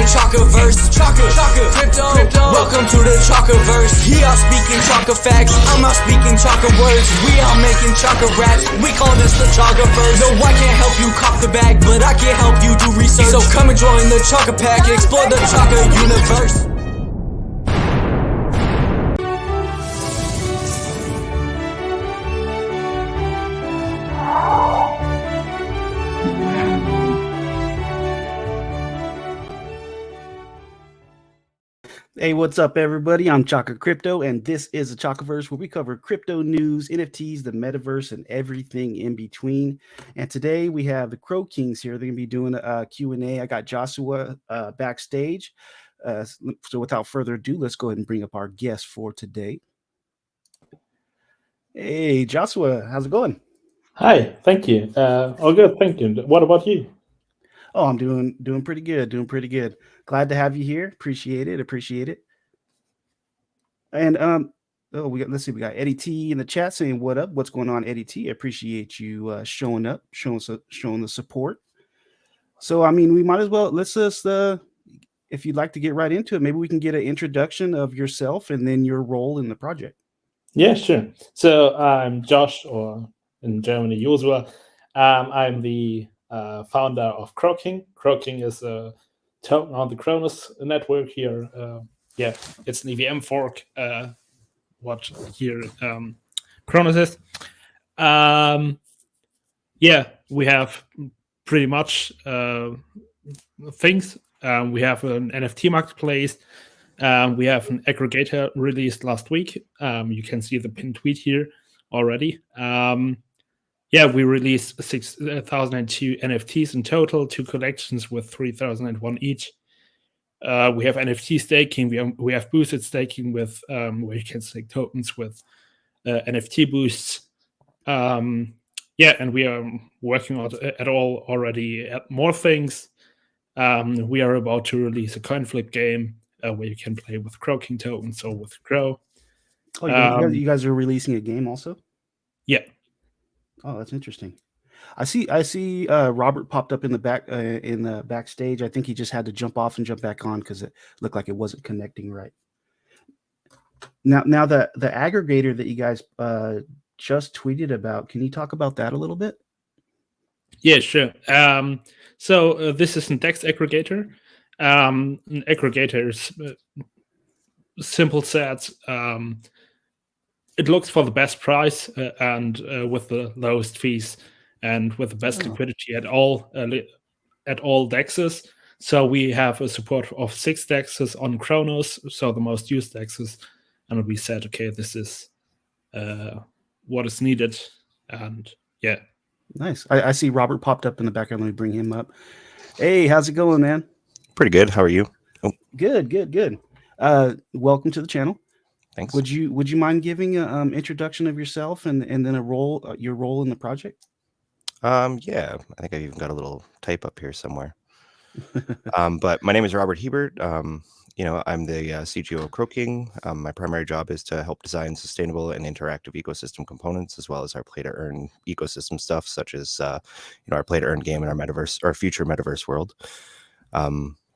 Chakaverse. Chaka Crypto. Welcome to the Chakaverse. He all speaking Chaka facts, I'm all speaking Chaka words. We all making Chaka raps, we call this the Chakaverse. No, I can't help you cop the bag, but I can help you do research. So come and join the Chaka pack, explore the Chaka universe. Hey, what's up, everybody? I'm Chaka Crypto, and this is the Chakaverse, where we cover crypto news, NFTs, the metaverse, and everything in between. And today we have the Crow Kings here. They're going to be doing a Q&A. I got Joshua backstage. So without further ado, let's go ahead and bring up our guest for today. Hey, Joshua, how's it going? Hi, thank you. All good, thank you. What about you? Oh, I'm doing pretty good. Glad to have you here. Appreciate it. And let's see, we got Eddie T in the chat saying what up, what's going on, Eddie T. I appreciate you showing up, showing the support. So I mean, we might as well let's just if you'd like to get right into it, maybe we can get an introduction of yourself and then your role in the project. Yeah, sure. So I'm Josh, or in Germany, Joshua. I'm the founder of Croking. Croking is a token on the Kronos network here. It's an EVM fork. What here Kronos is. We have pretty much things. We have an NFT marketplace. We have an aggregator released last week. You can see the pinned tweet here already. We released 6,002 NFTs in total, 2 collections with 3,001 each. We have NFT staking. We have boosted staking with where you can stake tokens with NFT boosts. And we are working on already at more things. We are about to release a coin flip game where you can play with Croking tokens or with Crow. Oh, you guys are releasing a game also? Yeah. Oh, that's interesting. I see Robert popped up in the backstage. I think he just had to jump off and jump back on because it looked like it wasn't connecting right. Now the aggregator that you guys just tweeted about, can you talk about that a little bit? Yeah, sure. So this is a DEX aggregator. An aggregator is simple said. It looks for the best price and with the lowest fees and with the best liquidity at all DEXs. So we have a support of 6 DEXs on Kronos, so the most used DEXs, and we said, okay, this is what is needed, and yeah. Nice. I see Robert popped up in the background. Let me bring him up. Hey, how's it going, man? Pretty good. How are you? Oh. Good. Welcome to the channel. Thanks. Would you mind giving an introduction of yourself and then your role in the project? Yeah, I think I've even got a little type up here somewhere. But my name is Robert Hebert. I'm the CTO of Croking. My primary job is to help design sustainable and interactive ecosystem components, as well as our play to earn ecosystem stuff, such as our play to earn game in our metaverse, our future metaverse world.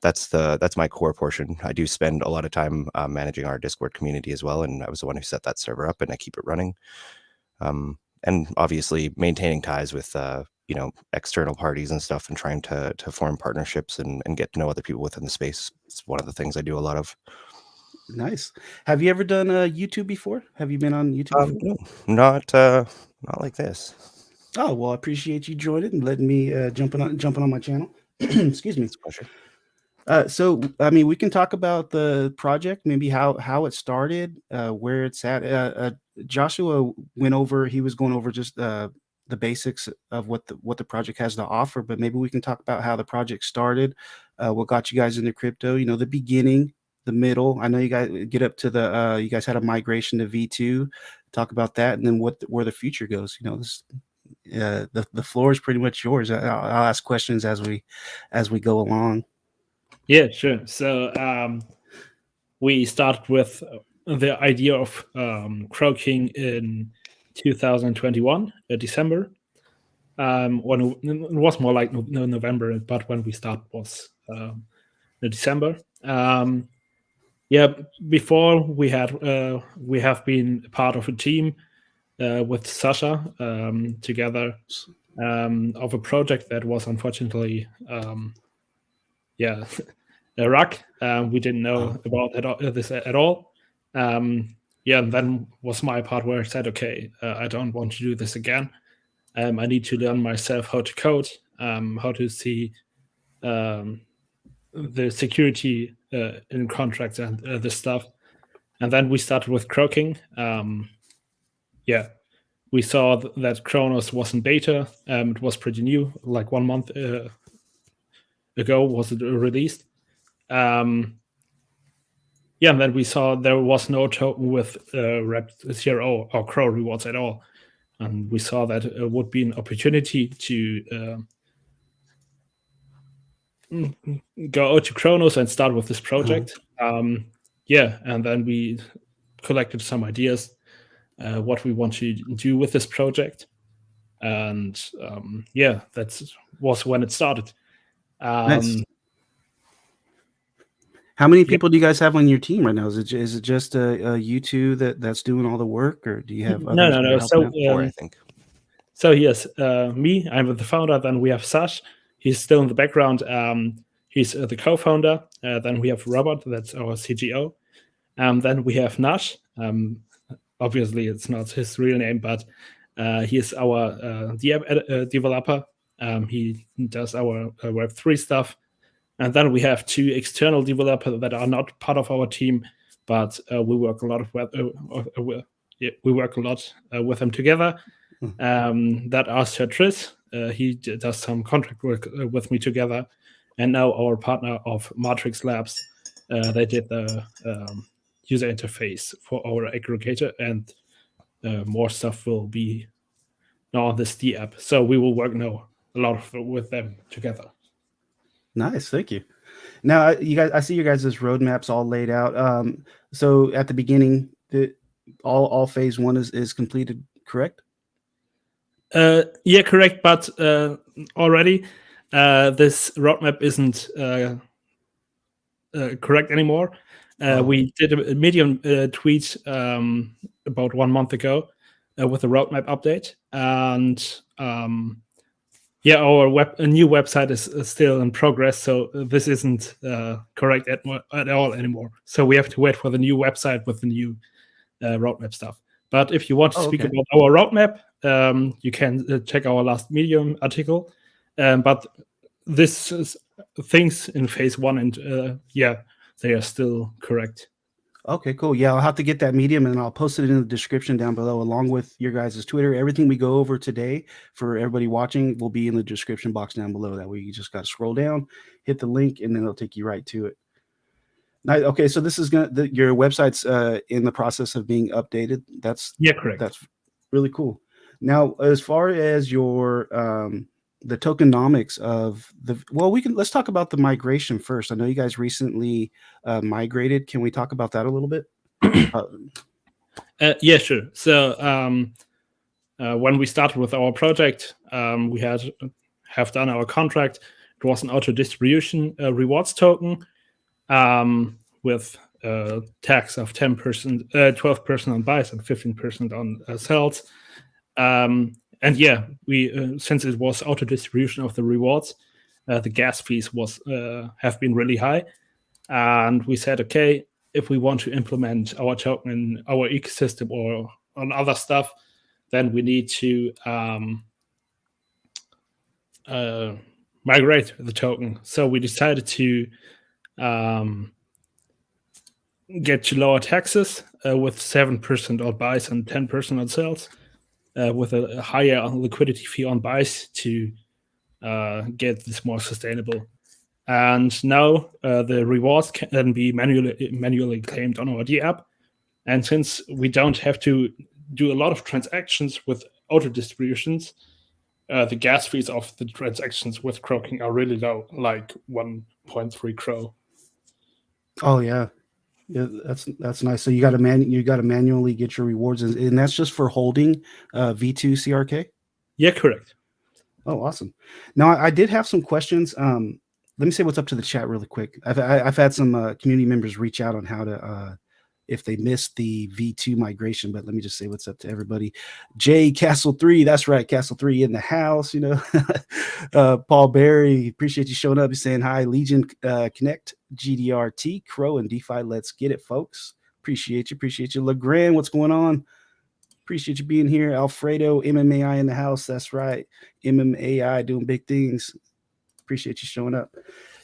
That's my core portion. I do spend a lot of time managing our Discord community as well, and I was the one who set that server up, and I keep it running. And obviously maintaining ties with external parties and stuff, and trying to form partnerships and get to know other people within the space. It's one of the things I do a lot of. Nice. Have you ever done YouTube before? Have you been on YouTube before? No, not like this. Oh, well, I appreciate you joining and letting me jumping on my channel. Excuse me. It's a pleasure. So, I mean, we can talk about the project, maybe how it started, where it's at. Joshua he was going over just the basics of what the project has to offer, but maybe we can talk about how the project started, what got you guys into crypto, the beginning, the middle. I know you guys get up to you guys had a migration to V2, talk about that, and then where the future goes. The floor is pretty much yours. I'll ask questions as we go along. Yeah, sure. So we started with the idea of Croking in 2021, December. When it was more like November, but when we started was December. Yeah, before we have been part of a team with Sasha together of a project that was unfortunately a wreck. We didn't know about this at all. Yeah, and then was my part where I said, okay, I don't want to do this again. I need to learn myself how to code, how to see the security in contracts and this stuff. And then we started with Croking. Yeah, we saw that Kronos was in beta. It was pretty new, like 1 month ago was it released. Yeah, and then we saw there was no token with Rep 0 or Crow rewards at all. And we saw that it would be an opportunity to go out to Kronos and start with this project. Yeah, and then we collected some ideas what we want to do with this project. And yeah, that was when it started. Nice. How many people do you guys have on your team right now? Is it just you two that's doing all the work, or do you have others? No. So Four, I think. So yes, me, I'm the founder. Then we have Sash. He's still in the background. He's the co-founder. Then we have Robert. That's our CGO. Then we have Nash. Obviously, it's not his real name, but he is our developer. He does our Web3 stuff. And then we have 2 external developers that are not part of our team, but we work a lot we work a lot with them together. That are Sir Tris. He does some contract work with me together, and now our partner of Matrix Labs. They did the user interface for our aggregator, and more stuff will be now on this D app. So we will work now a lot with them together. Nice, thank you. Now, you guys, I see you guys' roadmaps all laid out. So at the beginning, all phase 1 is completed, correct? Yeah, correct. But already, this roadmap isn't correct anymore. We did a Medium tweet about 1 month ago with a roadmap update, and yeah, our new website is still in progress, so this isn't correct at all anymore. So we have to wait for the new website with the new roadmap stuff. But if you want to speak about our roadmap, you can check our last Medium article. But this is things in phase 1, and yeah, they are still correct. Okay, cool. Yeah, I'll have to get that Medium, and I'll post it in the description down below, along with your guys' Twitter. Everything we go over today for everybody watching will be in the description box down below. That way you just got to scroll down, hit the link, and then it'll take you right to it. Now, okay, so this is your website's in the process of being updated. That's correct. That's really cool. Now, as far as your the tokenomics of let's talk about the migration first. I know you guys recently migrated. Can we talk about that a little bit? Yeah, sure. So when we started with our project, we have done our contract. It was an auto distribution rewards token with tax of 10%, 12% on buys and 15% on sells. And yeah, we since it was auto distribution of the rewards, the gas fees have been really high, and we said, okay, if we want to implement our token in our ecosystem or on other stuff, then we need to migrate the token. So we decided to get to lower taxes with 7% on buys and 10% on sells. With a higher liquidity fee on buys to get this more sustainable. And now the rewards can be manually claimed on our D app. And since we don't have to do a lot of transactions with auto distributions, the gas fees of the transactions with Croking are really low, like 1.3 Crow. Oh yeah. Yeah, that's nice. So you got to manually get your rewards, and that's just for holding V2 CRK. Yeah, correct. Oh, awesome. Now I did have some questions. let me say what's up to the chat really quick. I've had some community members reach out on how to if they missed the V2 migration, but let me just say what's up to everybody. Jay Castle 3, that's right, Castle 3 in the house, you know. Paul Berry, appreciate you showing up. He's saying hi. Legion Connect, GDRT, Crow, and DeFi. Let's get it, folks. Appreciate you. LeGrand, what's going on? Appreciate you being here. Alfredo, MMAI in the house. That's right. MMAI doing big things. Appreciate you showing up.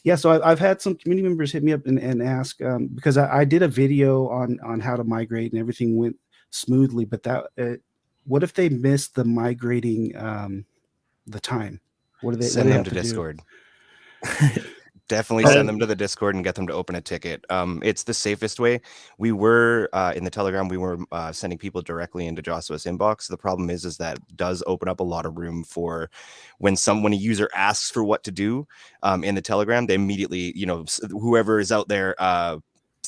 Yeah, so I've had some community members hit me up and ask, because I did a video on how to migrate and everything went smoothly, but that what if they missed the migrating the time? What do they Send them to do? Discord. Definitely send them to the Discord and get them to open a ticket. It's the safest way. We were in the Telegram, we were sending people directly into Joshua's inbox. The problem is that does open up a lot of room for when a user asks for what to do in the Telegram, they immediately, you know, whoever is out there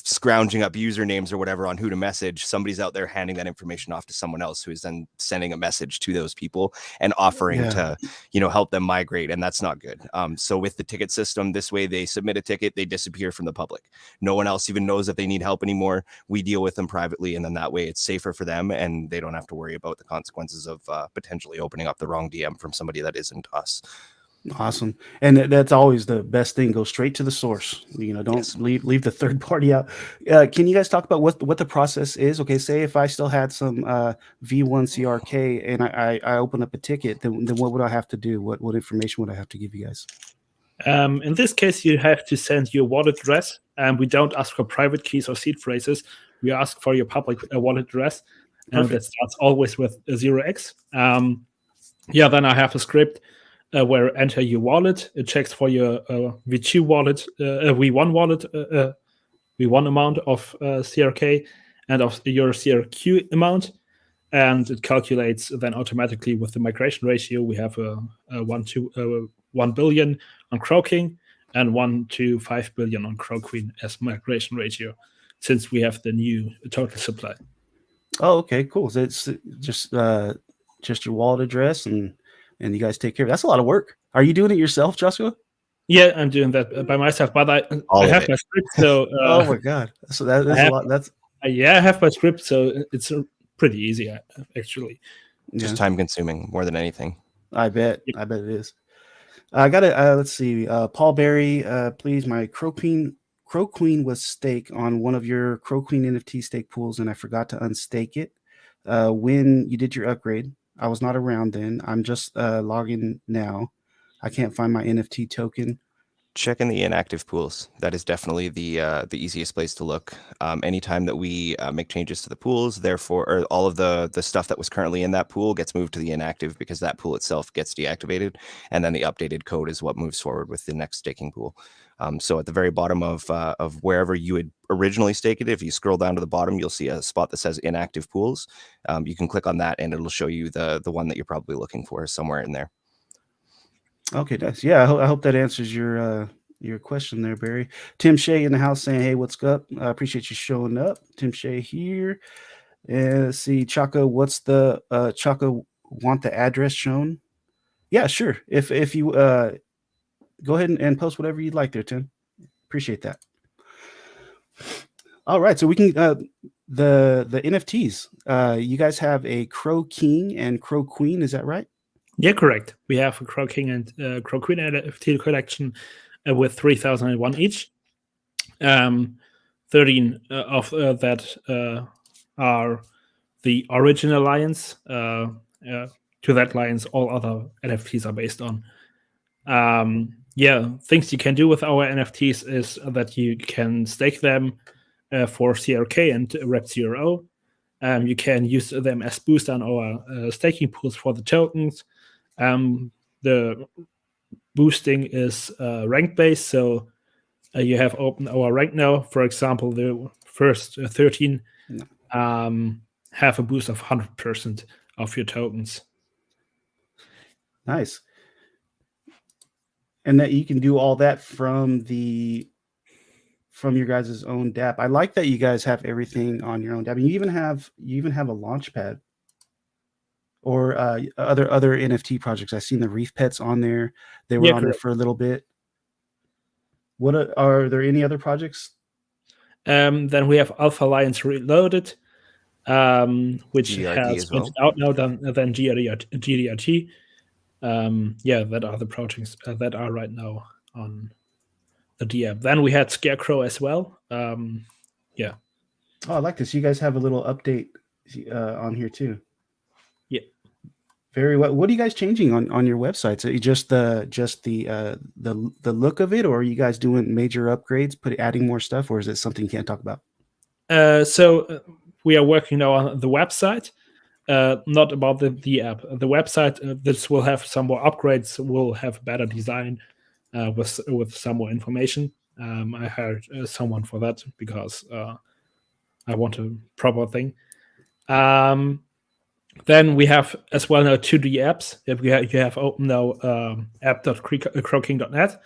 scrounging up usernames or whatever on who to message, somebody's out there handing that information off to someone else who is then sending a message to those people and offering to, you know, help them migrate, and that's not good. So with the ticket system, this way they submit a ticket, they disappear from the public. No one else even knows that they need help anymore. We deal with them privately, and then that way it's safer for them and they don't have to worry about the consequences of potentially opening up the wrong DM from somebody that isn't us. Awesome. And that's always the best thing. Go straight to the source. You know, don't leave the third party out. Can you guys talk about what the process is? Okay, say if I still had some V1 CRK and I open up a ticket, then what would I have to do? What information would I have to give you guys? In this case, you have to send your wallet address, and we don't ask for private keys or seed phrases. We ask for your public wallet address, and that starts always with 0x. Then I have a script where enter your wallet. It checks for your V2 wallet, V1 wallet, V1 amount of CRK and of your CRQ amount, and it calculates then automatically with the migration ratio. We have a 1 billion on Croking and 1 to 5 billion on Croqueen as migration ratio, since we have the new total supply. Oh, okay, cool. So it's just your wallet address and you guys take care of it. That's a lot of work. Are you doing it yourself, Joshua? Yeah, I'm doing that by myself, but I have my script. So oh my god, so that's a lot. That's I have my script, so it's pretty easy actually. Just time consuming more than anything. I bet. I bet it is. I got it. Let's see. Paul Berry, please. My Crow Queen was stake on one of your Crow Queen NFT stake pools, and I forgot to unstake it when you did your upgrade. I was not around then. I'm just logging now. I can't find my NFT token. Check in the inactive pools. That is definitely the easiest place to look. Anytime that we make changes to the pools, therefore, or all of the stuff that was currently in that pool gets moved to the inactive because that pool itself gets deactivated, and then the updated code is what moves forward with the next staking pool. So at the very bottom of wherever you had originally staked it, if you scroll down to the bottom, you'll see a spot that says inactive pools. You can click on that, and it'll show you the one that you're probably looking for somewhere in there. Okay, nice. Yeah, I hope that answers your question there, Barry. Tim Shea in the house saying, "Hey, what's up? I appreciate you showing up." Tim Shea here. And let's see, Chaka, what's the Chaka want the address shown? Yeah, sure. If you go ahead and post whatever you'd like there, Tim. Appreciate that. All right, so we can the NFTs. You guys have a Crow King and Crow Queen, is that right? Yeah, correct. We have a Crow King and Crow Queen NFT collection with 3,001 each. 13 of that are the origin alliance. To that alliance, all other NFTs are based on. Things you can do with our NFTs is that you can stake them for CRK and Rep0. You can use them as boost on our staking pools for the tokens. The boosting is rank based, so you have open our rank now. For example, the first 13 have a boost of 100% of your tokens. Nice. And that you can do all that from your guys' own DApp. I like that you guys have everything on your own DApp. You even have a launch pad. Or other NFT projects. I've seen the Reef Pets on there. They were on there for a little bit. What are there any other projects? Then we have Alpha Alliance Reloaded, which GDRT has as well? been out now than GDRT. That are the projects that are right now on the DM. Then we had Scarecrow as well. Oh, I like this. You guys have a little update on here too. Yeah. Very well. What are you guys changing on your websites? Are you just the look of it, or are you guys doing major upgrades, adding more stuff, or is it something you can't talk about? So we are working now on the website, not about the app. The website, this will have some more upgrades, will have better design with some more information. I hired someone for that because I want a proper thing. Then we have as well now 2D apps. You have open now app.croking.net.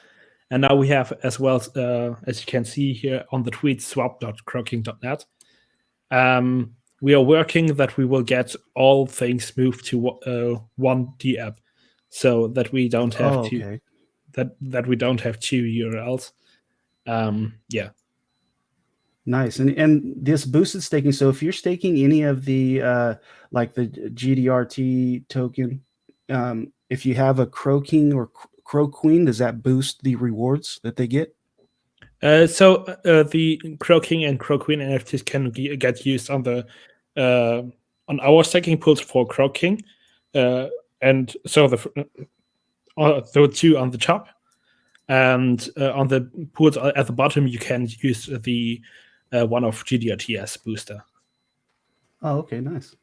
And now we have as well, as you can see here on the tweet, swap.croking.net. We are working that we will get all things moved to one D app, so that we don't have that we don't have two URLs. Nice. And this boosted staking. So if you're staking any of the like the GDRT token, if you have a Croking or Crow Queen, does that boost the rewards that they get? So the Croking and Crow Queen NFTs can get used on the on our staking pools for Croking, and so the two on the top, and on the pools at the bottom you can use the one of GDRT as booster. Oh, okay, nice.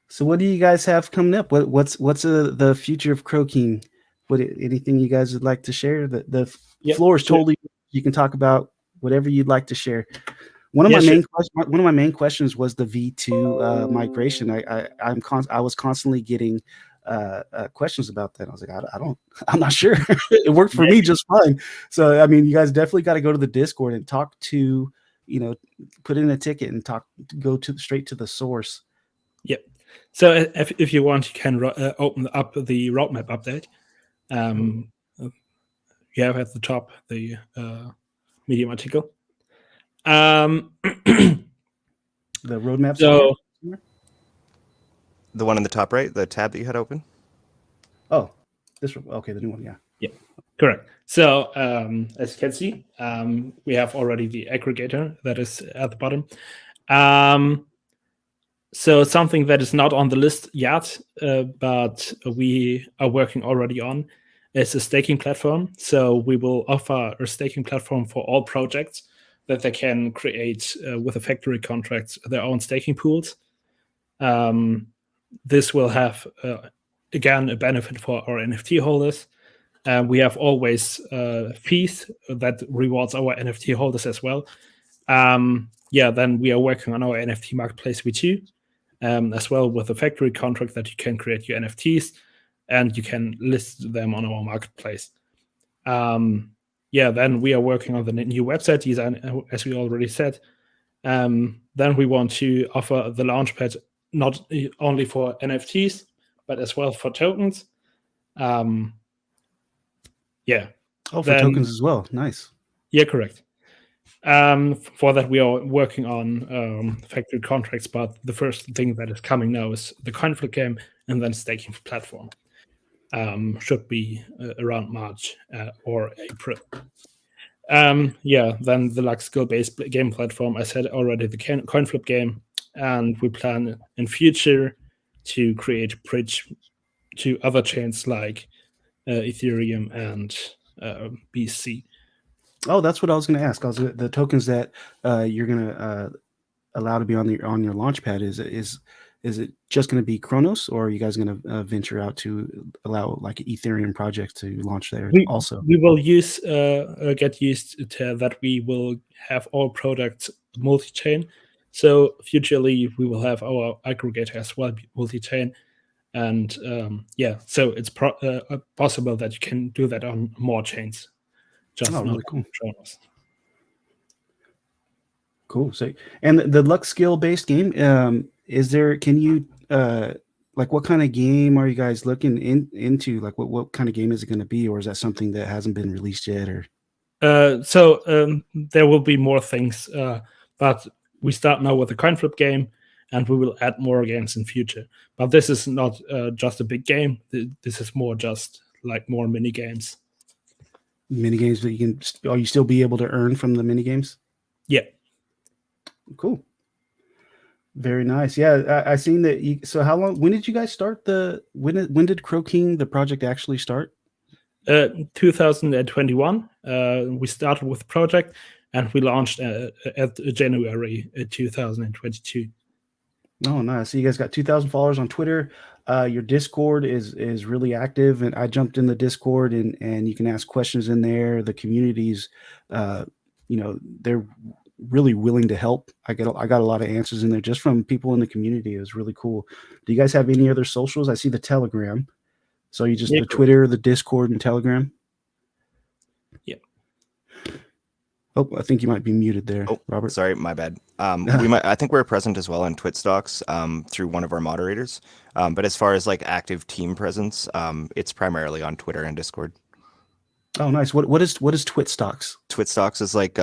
So what do you guys have coming up? What's the future of Croking? Anything you guys would like to share? The floor is totally. You can talk about whatever you'd like to share. One of my main questions was the V2 migration. I was constantly getting questions about that. I was like, I'm not sure. It worked for me just fine. So I mean, you guys definitely got to go to the Discord and talk to, put in a ticket and go straight to the source. Yep. So if you want, you can open up the roadmap update. You have at the top the Medium article. The roadmap. So the one in the top right, the tab that you had open. Oh, okay, the new one, yeah. Yeah, correct. So as you can see, we have already the aggregator that is at the bottom. So something that is not on the list yet, but we are working already on, is a staking platform. So we will offer a staking platform for all projects that they can create with a factory contracts their own staking pools. This will have, again, a benefit for our NFT holders. We have always fees that rewards our NFT holders as well. Then we are working on our NFT marketplace V2 as well, with a factory contract that you can create your NFTs and you can list them on our marketplace. Then we are working on the new website design, as we already said. Then we want to offer the Launchpad not only for NFTs, but as well for tokens. For tokens as well. Nice. Yeah, correct. For that, we are working on factory contracts, but the first thing that is coming now is the conflict game and then staking platform. Should be around March or April. Then the Lux skill-based game platform, I said already, the coin flip game, and we plan in future to create a bridge to other chains like Ethereum and BC. Oh, that's what I was going to ask. The tokens that you're going to allow to be on your Launchpad, is it just going to be Chronos, or are you guys going to venture out to allow like Ethereum projects to launch there also? We will get used to that. We will have all products multi-chain. So futurely we will have our aggregator as well multi-chain, and so it's possible that you can do that on more chains. Just really cool. Chronos. Cool. So, and the Lux skill-based game, can you like, what kind of game are you guys looking into? Like, what kind of game is it going to be, or is that something that hasn't been released yet? Or There will be more things, but we start now with the coin flip game, and we will add more games in future. But this is not just a big game. This is more just like more mini games. Mini games that you can. Are you still be able to earn from the mini games? Yeah. Cool. Very nice. Yeah, I seen that. So how long? When did you guys start the? When did Croking the project actually start? 2021. We started with the project, and we launched at January 2022. Oh, nice. So you guys got 2,000 followers on Twitter. Your Discord is really active, and I jumped in the Discord, and you can ask questions in there. The community's, they're really willing to help. I got a lot of answers in there just from people in the community. It was really cool. Do you guys have any other socials? I see the Telegram. So you just the Twitter, the Discord, and Telegram. Yeah. Oh, I think you might be muted there, Robert. Sorry, my bad. I think we're present as well on Twitstocks through one of our moderators. But as far as like active team presence, it's primarily on Twitter and Discord. Oh, nice. What is Twitstocks? Twitstocks is like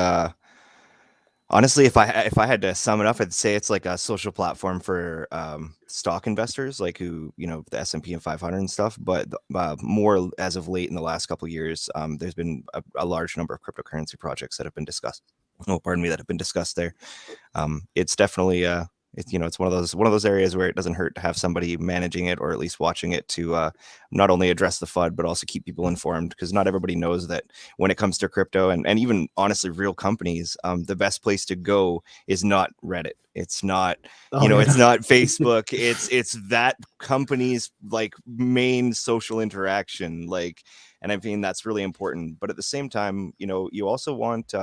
honestly, if I had to sum it up, I'd say it's like a social platform for stock investors, like who, the S&P and 500 and stuff. But more as of late in the last couple of years, there's been a large number of cryptocurrency projects that have been discussed. Oh, pardon me, that have been discussed there. It's definitely it's one of those areas where it doesn't hurt to have somebody managing it or at least watching it to not only address the FUD but also keep people informed, because not everybody knows that when it comes to crypto and even honestly real companies, the best place to go is not Reddit. It's not it's not Facebook. it's that company's like main social interaction, and I mean that's really important. But at the same time, you also want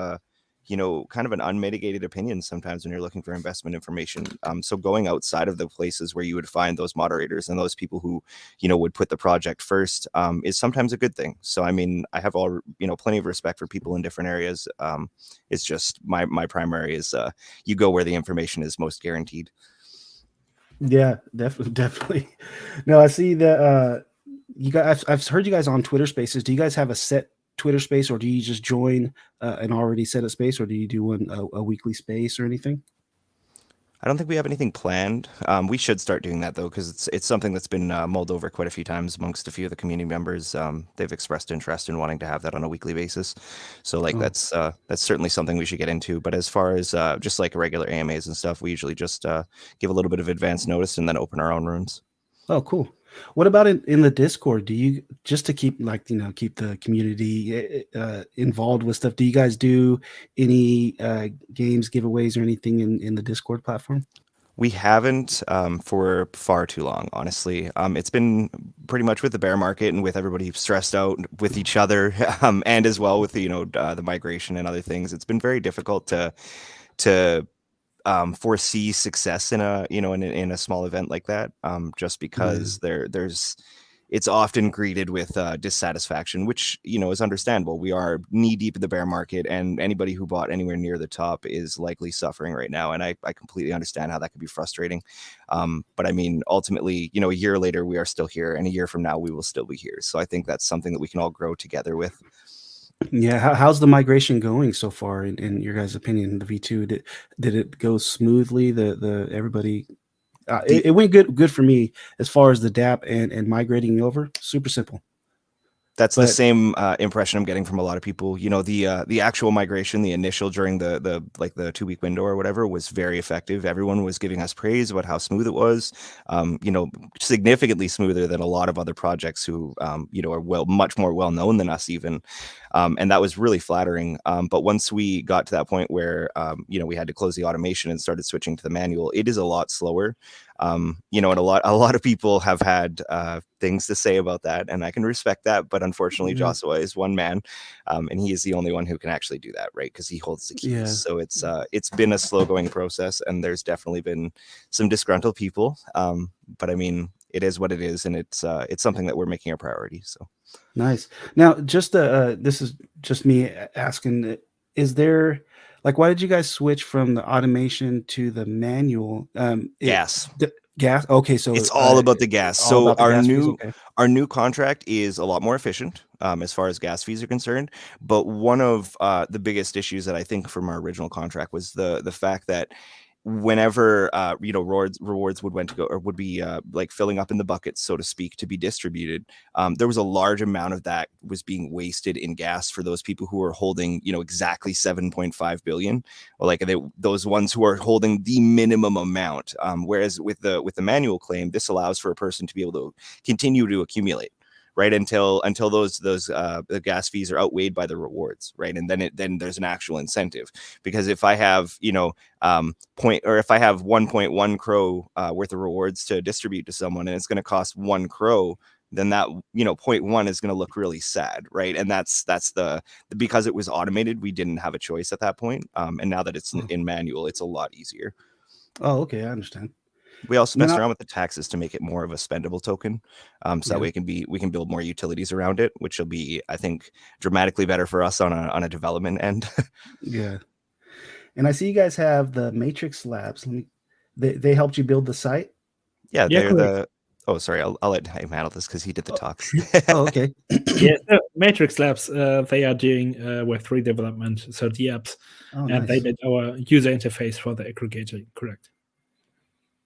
kind of an unmitigated opinion sometimes when you're looking for investment information. So going outside of the places where you would find those moderators and those people who, would put the project first is sometimes a good thing. So, I mean, I have plenty of respect for people in different areas. It's just my primary is you go where the information is most guaranteed. Yeah, definitely. No, I see that you guys, I've heard you guys on Twitter Spaces. Do you guys have a set Twitter space, or do you just join an already set up space, or do you do a weekly space or anything? I don't think we have anything planned. We should start doing that though, because it's something that's been mulled over quite a few times amongst a few of the community members. They've expressed interest in wanting to have that on a weekly basis. So that's certainly something we should get into. But as far as just like regular AMAs and stuff, we usually just give a little bit of advance notice and then open our own rooms. Oh, cool. What about in the Discord? Do you, just to keep keep the community involved with stuff, do you guys do any games, giveaways, or anything in the Discord platform? We haven't for far too long, honestly. It's been pretty much with the bear market and with everybody stressed out with each other, and as well with the migration and other things. It's been very difficult to foresee success in a small event like that, just because it's often greeted with dissatisfaction, which is understandable. We are knee deep in the bear market, and anybody who bought anywhere near the top is likely suffering right now, and I completely understand how that could be frustrating. But I mean, ultimately, a year later we are still here, and a year from now we will still be here. So I think that's something that we can all grow together with. Yeah, how's the migration going so far in your guys' opinion? The V2, did it go smoothly? The everybody, it went good for me as far as the DApp and migrating over. Super simple. That's the same impression I'm getting from a lot of people. The actual migration, the initial during the 2-week window or whatever, was very effective. Everyone was giving us praise about how smooth it was. Significantly smoother than a lot of other projects who are much more well known than us even. And that was really flattering. But once we got to that point where we had to close the automation and started switching to the manual, it is a lot slower. And a lot of people have had things to say about that, and I can respect that. But unfortunately, Joshua is one man, and he is the only one who can actually do that, right? Because he holds the keys. Yeah. So it's been a slow going process, and there's definitely been some disgruntled people. But I mean, it is what it is, and it's something that we're making a priority. So nice. Now, just this is just me asking: is there, why did you guys switch from the automation to the manual? Gas. Gas. Okay, so It's all about the gas. all So about the gas fees. Okay. our new contract is a lot more efficient as far as gas fees are concerned. But one of the biggest issues that I think from our original contract was the fact that whenever rewards would went to go or would be like filling up in the buckets, so to speak, to be distributed, there was a large amount of that was being wasted in gas for those people who were holding exactly 7.5 billion, or like those ones who are holding the minimum amount, whereas with the manual claim, this allows for a person to be able to continue to accumulate, right, until those the gas fees are outweighed by the rewards, right, and then there's an actual incentive. Because if I have if I have 1.1 crow worth of rewards to distribute to someone, and it's going to cost 1 crow, then that 0.1 is going to look really sad, right? And that's the because it was automated, we didn't have a choice at that point, and now that it's in manual, it's a lot easier. Oh, okay, I understand. We also messed around with the taxes to make it more of a spendable token, so that way we can build more utilities around it, which will be, I think, dramatically better for us on a development end. Yeah, and I see you guys have the Matrix Labs. They helped you build the site. Yeah, Yeah, they're correct. Oh, sorry, I'll let him handle this because he did the talks. Oh, okay. Yeah, so Matrix Labs, they are doing Web3 development, so the apps, Oh, and they nice. did our user interface for the aggregator, correct?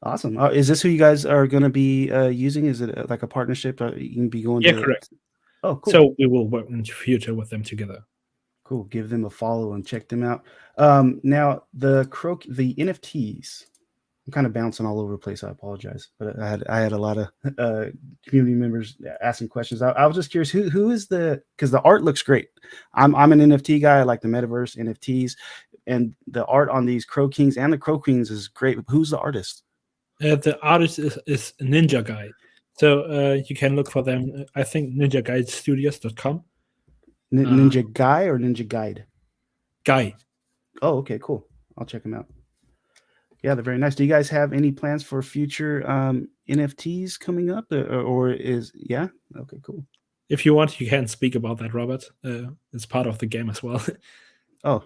Awesome. Is this who you guys are going to be using? Is it like a partnership? You can be going Yeah, to. correct. Oh, cool. So we will work in the future with them together. Cool. Give them a follow and check them out. Now the NFTs. I'm kind of bouncing all over the place. I apologize, but I had a lot of community members asking questions. I was just curious who is because the art looks great. I'm an NFT guy. I like the metaverse NFTs, and the art on these Crow Kings and the Crow Queens is great. Who's the artist? The artist is Ninja Guy. So you can look for them. I think ninjaguidestudios.com. Ninja Guy or Ninja Guide? Guy. Oh, okay, cool. I'll check them out. Yeah, they're very nice. Do you guys have any plans for future NFTs coming up, or is yeah? Okay, cool. If you want, you can speak about that, Robert. It's part of the game as well. Oh,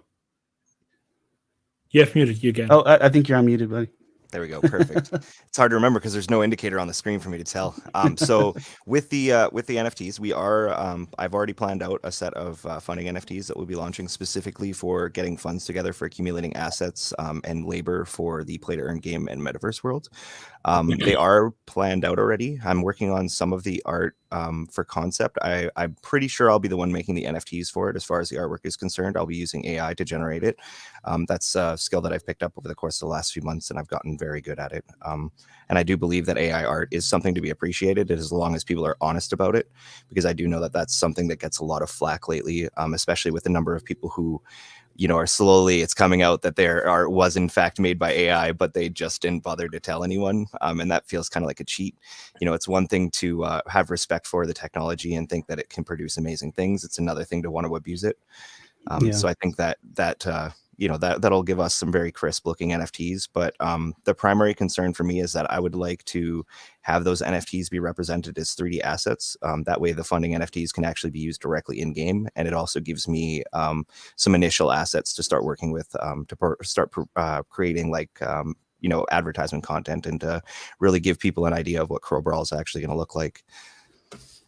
you have muted you again. Oh, I think you're unmuted, buddy. There we go. Perfect. It's hard to remember because there's no indicator on the screen for me to tell. So with the NFTs, we are I've already planned out a set of funding NFTs that we'll be launching specifically for getting funds together for accumulating assets and labor for the play to earn game and metaverse world. They are planned out already. I'm working on some of the art for concept. I'm pretty sure I'll be the one making the NFTs for it. As far as the artwork is concerned, I'll be using AI to generate it. That's a skill that I've picked up over the course of the last few months, and I've gotten very good at it. And I do believe that AI art is something to be appreciated as long as people are honest about it, because I do know that that's something that gets a lot of flack lately, especially with the number of people who are slowly, it's coming out that their art was in fact made by AI, but they just didn't bother to tell anyone. And that feels kind of like a cheat. It's one thing to have respect for the technology and think that it can produce amazing things. It's another thing to want to abuse it. So I think that'll give us some very crisp looking NFTs. But the primary concern for me is that I would like to have those NFTs be represented as 3D assets. That way the funding NFTs can actually be used directly in game. And it also gives me some initial assets to start working with to start creating like, advertisement content and to really give people an idea of what Crow Brawl is actually going to look like.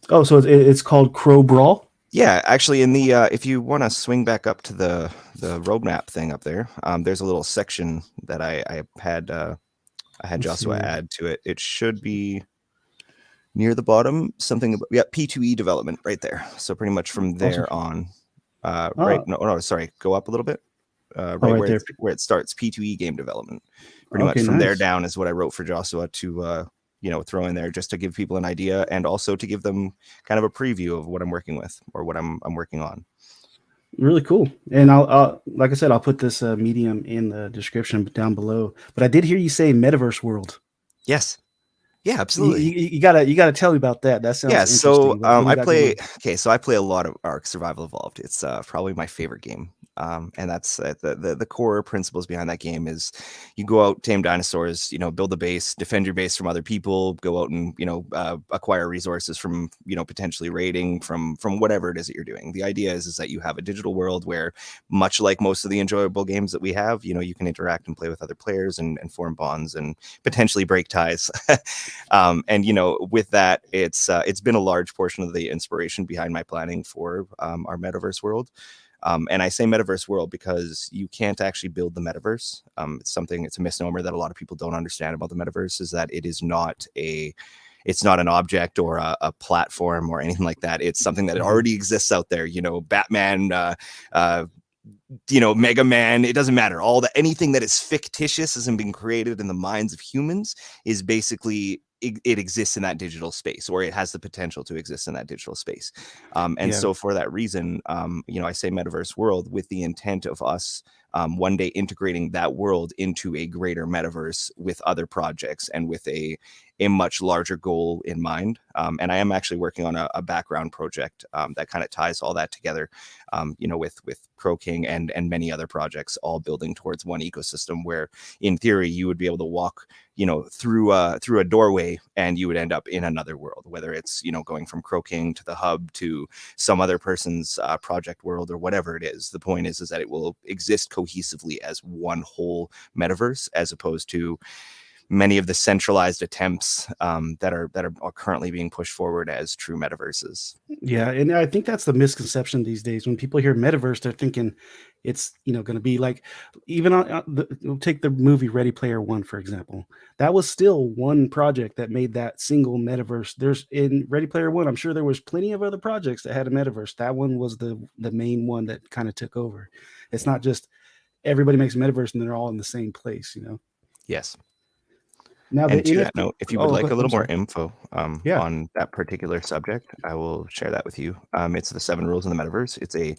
Oh, so it's called Crow Brawl? Yeah, actually, in the if you want to swing back up to the roadmap thing up there, there's a little section that I had Joshua add to it. It should be near the bottom. Something about, P2E development right there. So pretty much from there on, right? No, sorry, go up a little bit. Right where it starts, P2E game development. Pretty much from there down is what I wrote for Joshua to throw in there just to give people an idea and also to give them kind of a preview of what I'm working with or what I'm working on. Really cool. And I'll like I said, I'll put this medium in the description down below. But I did hear you say metaverse world. Yes. Yeah, absolutely. You gotta tell me about that. That sounds interesting. So I play a lot of Ark Survival Evolved. It's probably my favorite game. And that's the core principles behind that game is you go out, tame dinosaurs, build a base, defend your base from other people, go out and acquire resources from potentially raiding, from whatever it is that you're doing. The idea is that you have a digital world where, much like most of the enjoyable games that we have, you can interact and play with other players and form bonds and potentially break ties. And with that, it's been a large portion of the inspiration behind my planning for our metaverse world. And I say metaverse world because you can't actually build the metaverse. It's a misnomer that a lot of people don't understand about the metaverse, is that it's not an object or a platform or anything like that. It's something that already exists out there. Batman, Mega Man, it doesn't matter. Anything that is fictitious isn't being created in the minds of humans is basically it exists in that digital space, or it has the potential to exist in that digital space. So for that reason, I say metaverse world with the intent of us one day integrating that world into a greater metaverse with other projects and with a much larger goal in mind. And I am actually working on a background project that kind of ties all that together, with Croking and many other projects, all building towards one ecosystem where, in theory, you would be able to walk through a doorway and you would end up in another world, whether it's going from Croking to the hub to some other person's project world or whatever it is. The point is that it will exist cohesively as one whole metaverse, as opposed to many of the centralized attempts that are currently being pushed forward as true metaverses. Yeah, and I think that's the misconception these days. When people hear metaverse, they're thinking it's going to be like, even take the movie Ready Player One, for example. That was still one project that made that single metaverse. There's in Ready Player One, I'm sure there was plenty of other projects that had a metaverse. That one was the main one that kind of took over. It's not just everybody makes a metaverse and they're all in the same place. Yes. Now, and to that note, if you would like a little more sorry. info on that particular subject, I will share that with you. It's the 7 Rules in the Metaverse. It's a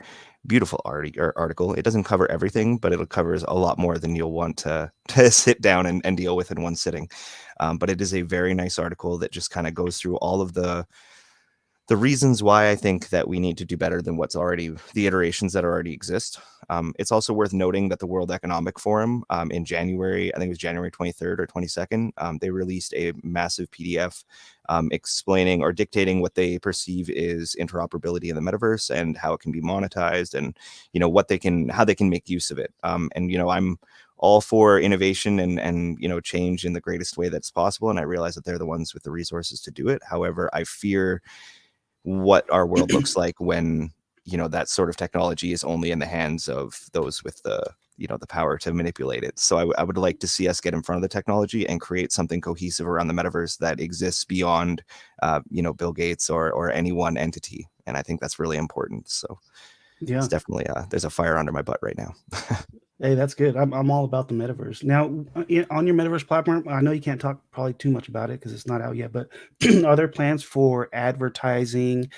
beautiful article. It doesn't cover everything, but it covers a lot more than you'll want to sit down and deal with in one sitting. But it is a very nice article that just kind of goes through all of the reasons why I think that we need to do better than the iterations that already exist. It's also worth noting that the World Economic Forum in January, I think it was January 23rd or 22nd, they released a massive PDF explaining or dictating what they perceive is interoperability in the metaverse and how it can be monetized, and how they can make use of it. And I'm all for innovation and change in the greatest way that's possible, and I realize that they're the ones with the resources to do it. However, I fear what our world looks like when that sort of technology is only in the hands of those with the power to manipulate it. So I would like to see us get in front of the technology and create something cohesive around the metaverse that exists beyond Bill Gates or any one entity. And I think that's really important. So it's definitely there's a fire under my butt right now. Hey, that's good. I'm all about the metaverse. Now, on your metaverse platform, I know you can't talk probably too much about it because it's not out yet, but are there plans for advertising,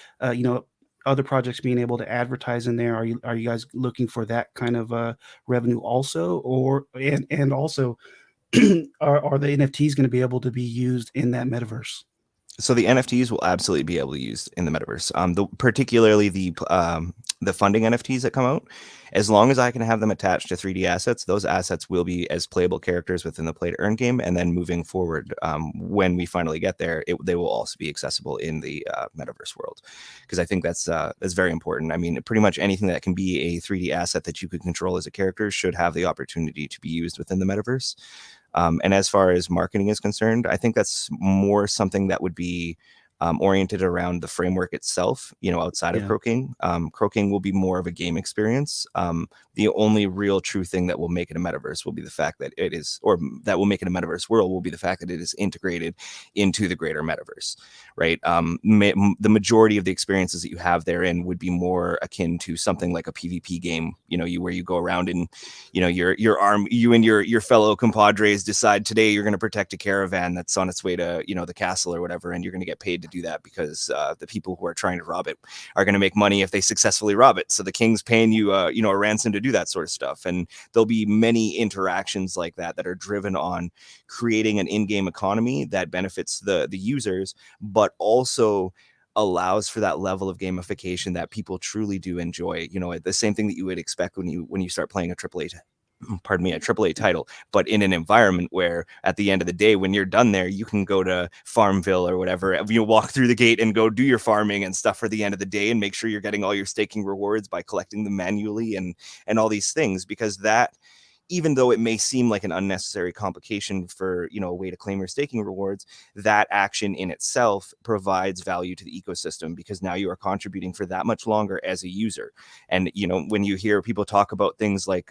other projects being able to advertise in there? Are you guys looking for that kind of revenue also? And also, are the NFTs going to be able to be used in that metaverse? So the NFTs will absolutely be able to be used in the metaverse. Particularly the funding NFTs that come out, as long as I can have them attached to 3D assets, those assets will be as playable characters within the play to earn game. And then moving forward, when we finally get there, they will also be accessible in the metaverse world, because I think that's very important. I mean, pretty much anything that can be a 3D asset that you could control as a character should have the opportunity to be used within the metaverse. And as far as marketing is concerned, I think that's more something that would be oriented around the framework itself, outside of Croking. Croking will be more of a game experience. The only real true thing that will make it a metaverse will be the fact that it is, or that will make it a metaverse world will be the fact that it is integrated into the greater metaverse, right? The majority of the experiences that you have therein would be more akin to something like a PvP game, where you go around and, you and your fellow compadres decide today you're going to protect a caravan that's on its way to, the castle or whatever, and you're going to get paid to do that because the people who are trying to rob it are going to make money if they successfully rob it. So the king's paying you, a ransom to do that sort of stuff. And there'll be many interactions like that are driven on creating an in-game economy that benefits the users, but also allows for that level of gamification that people truly do enjoy. The same thing that you would expect when you start playing a AAA title, but in an environment where at the end of the day, when you're done there, you can go to Farmville or whatever, you walk through the gate and go do your farming and stuff for the end of the day, and make sure you're getting all your staking rewards by collecting them manually and all these things, because that, even though it may seem like an unnecessary complication for, a way to claim your staking rewards, that action in itself provides value to the ecosystem, because now you are contributing for that much longer as a user. And, when you hear people talk about things like,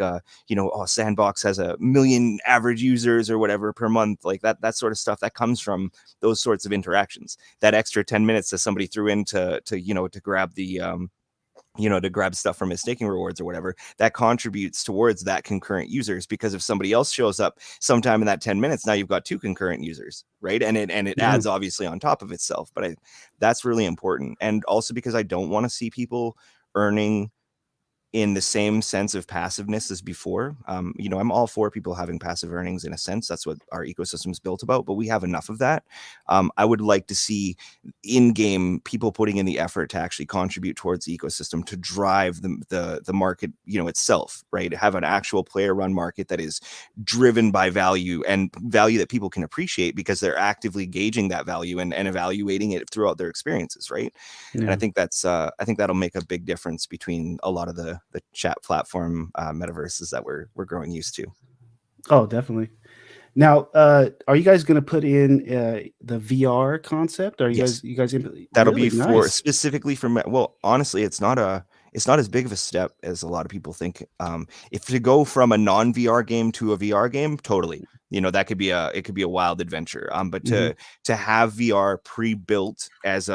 Sandbox has 1 million average users or whatever per month, like that sort of stuff, that comes from those sorts of interactions. That extra 10 minutes that somebody threw in to grab the, to grab stuff from his staking rewards or whatever, that contributes towards that concurrent users, because if somebody else shows up sometime in that 10 minutes, now you've got 2 concurrent users, right? And it adds obviously on top of itself, but that's really important. And also because I don't want to see people earning in the same sense of passiveness as before. I'm all for people having passive earnings in a sense. That's what our ecosystem is built about, but we have enough of that. I would like to see in-game people putting in the effort to actually contribute towards the ecosystem, to drive the market, itself, right? Have an actual player-run market that is driven by value, and value that people can appreciate because they're actively gauging that value and evaluating it throughout their experiences, right? Yeah. And I think that'll make a big difference between a lot of the chat platform metaverses that we're growing used to. Oh, definitely. Now, are you guys going to put in the VR concept? Are you guys that'll really be for specifically for, well, honestly, it's not as big of a step as a lot of people think. If to go from a non-VR game to a VR game, totally, that could be a wild adventure. But to have VR pre-built as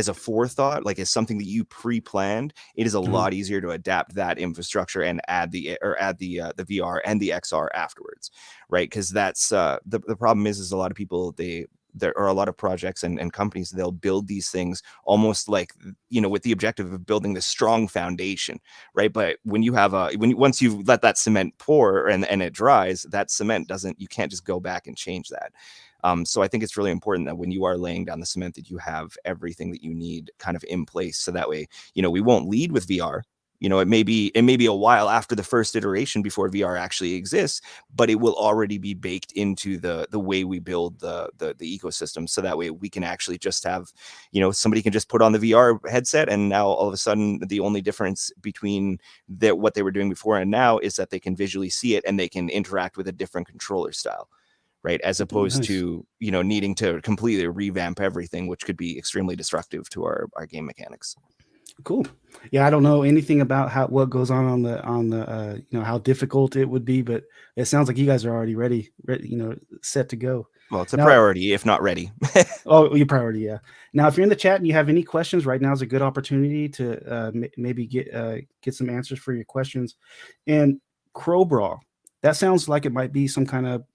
a forethought, like as something that you pre-planned, it is a lot easier to adapt that infrastructure and add the VR and the XR afterwards, right? Because that's the problem is a lot of people, there are a lot of projects and companies, they'll build these things almost like, with the objective of building this strong foundation, right? But when you have once you let that cement pour and it dries, that cement you can't just go back and change that. So I think it's really important that when you are laying down the cement, that you have everything that you need kind of in place. So that way, we won't lead with VR. It may be a while after the first iteration before VR actually exists, but it will already be baked into the way we build the ecosystem. So that way we can actually just have, somebody can just put on the VR headset, and now all of a sudden the only difference between what they were doing before and now is that they can visually see it and they can interact with a different controller style. Right, as opposed to needing to completely revamp everything, which could be extremely destructive to our game mechanics. Cool. Yeah, I don't know anything about what goes on the how difficult it would be, but it sounds like you guys are already ready, set to go. Well, it's a priority, if not ready. Oh, your priority, yeah. Now, if you're in the chat and you have any questions, right now is a good opportunity to maybe get some answers for your questions. And Crow Brawl, that sounds like it might be some kind of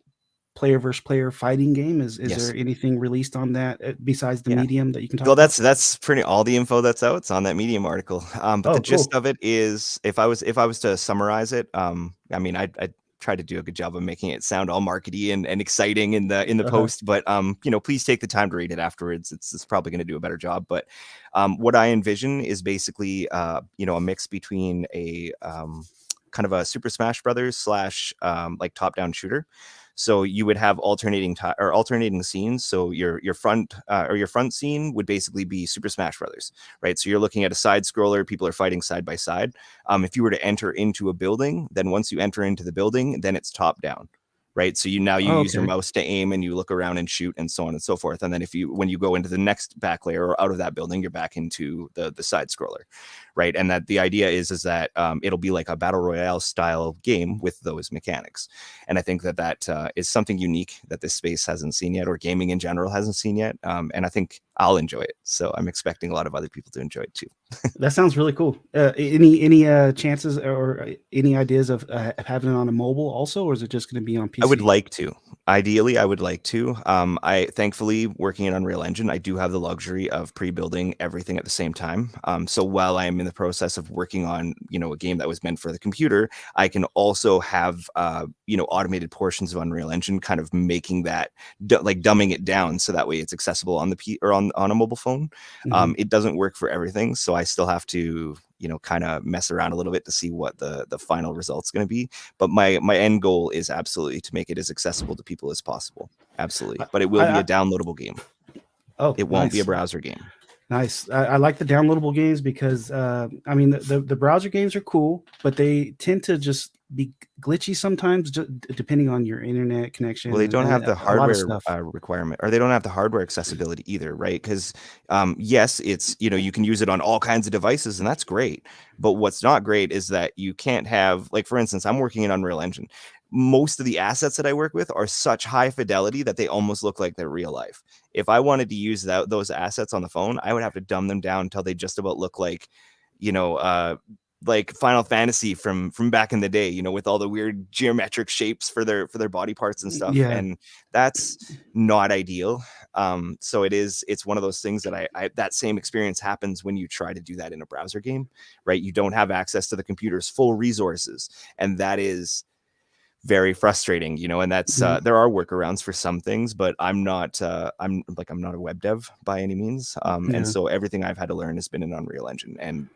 player versus player fighting game. Is there anything released on that besides the Medium that you can talk about? That's pretty all the info that's out. It's on that Medium article. But the gist of it is, if I was to summarize it, I try to do a good job of making it sound all markety and exciting in the post, but please take the time to read it afterwards. It's probably going to do a better job. But what I envision is basically a mix between a kind of a Super Smash Brothers / like top-down shooter. So you would have alternating scenes. So your front scene would basically be Super Smash Brothers, right? So you're looking at a side scroller. People are fighting side by side. If you were to enter into a building, then once you enter into the building, then it's top down, right? So you use your mouse to aim and you look around and shoot and so on and so forth. And then when you go into the next back layer or out of that building, you're back into the side scroller, right? And that the idea is that it'll be like a battle royale style game with those mechanics. And I think that is something unique that this space hasn't seen yet, or gaming in general hasn't seen yet. And I think I'll enjoy it. So I'm expecting a lot of other people to enjoy it too. That sounds really cool. Any chances or any ideas of having it on a mobile also, or is it just going to be on PC? I would like to. Ideally, I would like to. I thankfully, working in Unreal Engine, I do have the luxury of pre-building everything at the same time. So while I am in the process of working on, a game that was meant for the computer, I can also have, automated portions of Unreal Engine, kind of making that, like dumbing it down, so that way it's accessible on the on a mobile phone. It doesn't work for everything, so I still have to, kind of mess around a little bit to see what the final result's going to be. But my end goal is absolutely to make it as accessible to people as possible. Absolutely. But it will be a downloadable game. Oh, it won't be a browser game. Nice. I like the downloadable games because I mean the browser games are cool, but they tend to just be glitchy sometimes, depending on your internet connection. Well, they don't have the hardware requirement, or they don't have the hardware accessibility either, right? Because yes, it's you can use it on all kinds of devices, and that's great. But what's not great is that you can't have, like, for instance, I'm working in Unreal Engine. Most of the assets that I work with are such high fidelity that they almost look like they're real life. If I wanted to use those assets on the phone, I would have to dumb them down until they just about look like, like Final Fantasy from back in the day, with all the weird geometric shapes for their body parts and stuff. Yeah. And that's not ideal. So it's one of those things that that same experience happens when you try to do that in a browser game, right? You don't have access to the computer's full resources, and that is very frustrating, and that's there are workarounds for some things, but I'm not I'm not a web dev by any means, and so everything I've had to learn has been in Unreal Engine. And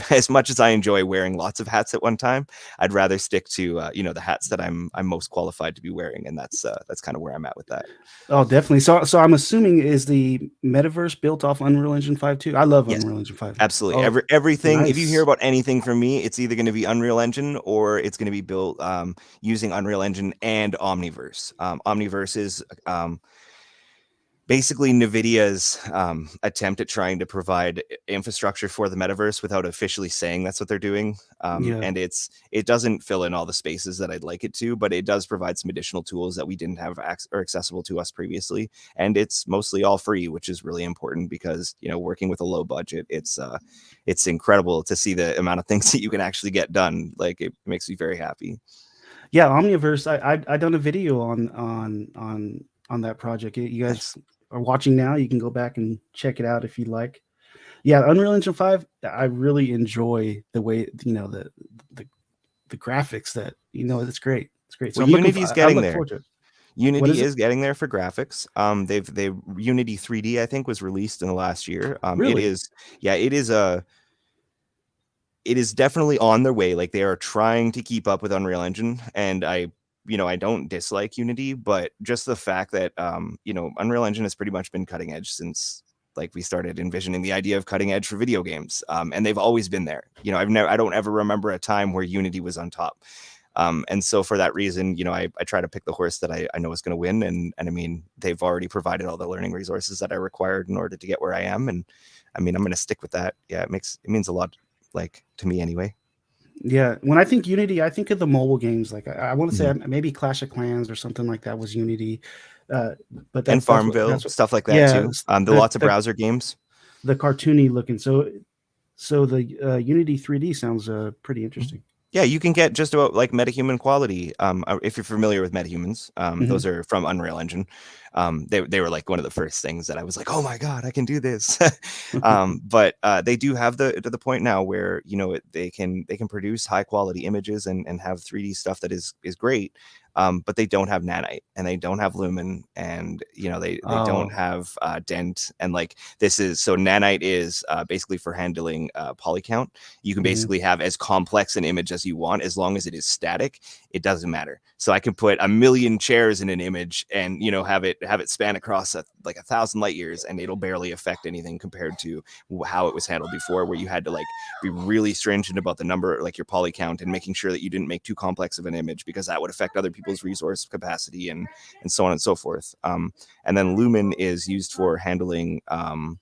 as much as I enjoy wearing lots of hats at one time, I'd rather stick to the hats that I'm most qualified to be wearing, and that's kind of where I'm at with that. Oh, definitely. So I'm assuming, is the metaverse built off Unreal Engine 5 too? I love Unreal Engine 5. Absolutely. Everything. Nice. If you hear about anything from me, it's either going to be Unreal Engine or it's going to be built using Unreal Engine and Omniverse. Omniverse is basically NVIDIA's attempt at trying to provide infrastructure for the metaverse without officially saying that's what they're doing. And it doesn't fill in all the spaces that I'd like it to, but it does provide some additional tools that we didn't have or accessible to us previously. And it's mostly all free, which is really important because, working with a low budget, it's incredible to see the amount of things that you can actually get done. Like, it makes me very happy. Yeah, Omniverse. I done a video on that project. You guys are watching now. You can go back and check it out if you like. Yeah, Unreal Engine 5. I really enjoy the way the graphics. That it's great. It's great. So well, Unity's getting there. Unity is it? Getting there for graphics. They Unity 3D, I think, was released in the last year. Really? It is definitely on their way. Like, they are trying to keep up with Unreal Engine, and I don't dislike Unity, but just the fact that Unreal Engine has pretty much been cutting edge since, like, we started envisioning the idea of cutting edge for video games, and they've always been there. I don't ever remember a time where Unity was on top. And so for that reason, I try to pick the horse that I know is going to win. And I mean, they've already provided all the learning resources that I required in order to get where I am. And I mean, I'm going to stick with that. Yeah, it means a lot, like, to me anyway. Yeah, when I think Unity, I think of the mobile games. Like, I want to say maybe Clash of Clans or something like that was Unity. But and Farmville, stuff like that too. Lots of browser games. The cartoony looking. So the Unity 3D sounds pretty interesting. Yeah, you can get just about like MetaHuman quality. If you're familiar with MetaHumans, those are from Unreal Engine. They were like one of the first things that I was like, oh my God, I can do this. But they do have to the point now where they can produce high quality images and have 3D stuff that is great. But they don't have nanite and they don't have lumen, and they don't have dent. And like, this is so nanite is basically for handling poly count. You can basically have as complex an image as you want, as long as it is static. It doesn't matter. So I can put 1,000,000 chairs in an image and have it span across like 1,000 light years, and it'll barely affect anything compared to how it was handled before, where you had to like be really stringent about the number, like your poly count, and making sure that you didn't make too complex of an image because that would affect other people's resource capacity and so on and so forth. And then lumen is used for handling like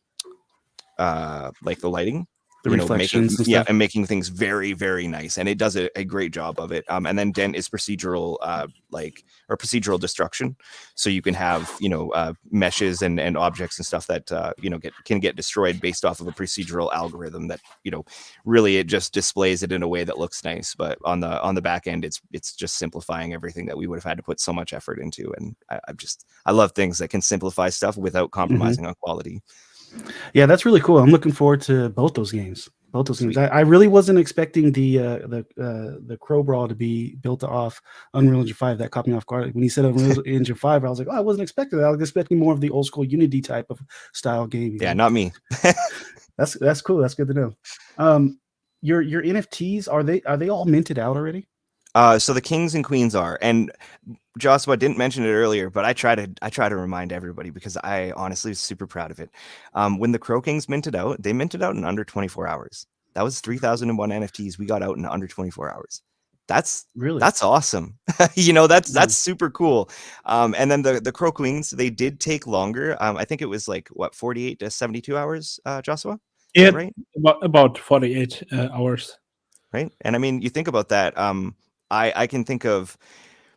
the lighting, the reflections, and making things very, very nice, and it does a great job of it. And then dent is procedural procedural destruction, so you can have meshes and objects and stuff that can get destroyed based off of a procedural algorithm that really it just displays it in a way that looks nice, but on the back end it's just simplifying everything that we would have had to put so much effort into. And I love things that can simplify stuff without compromising on quality. Yeah, that's really cool. I'm looking forward to both those games. Both those games. Sweet. I really wasn't expecting the Crow Brawl to be built off Unreal Engine 5. That caught me off guard. When he said Unreal Engine 5, I was like, oh, I wasn't expecting that. I was expecting more of the old school Unity type of style game. Yeah, not me. That's cool. That's good to know. Your NFTs, are they all minted out already? So the kings and queens are, and Joshua didn't mention it earlier, but I try to remind everybody because I honestly was super proud of it. When the Crokings minted out, they minted out in under 24 hours. That was 3,001 NFTs we got out in under 24 hours. That's awesome. That's super cool. And then the Crow Queens, they did take longer. I think it was like 48 to 72 hours, Joshua? Yeah, right? About 48 hours. Right. And I mean, you think about that. I can think of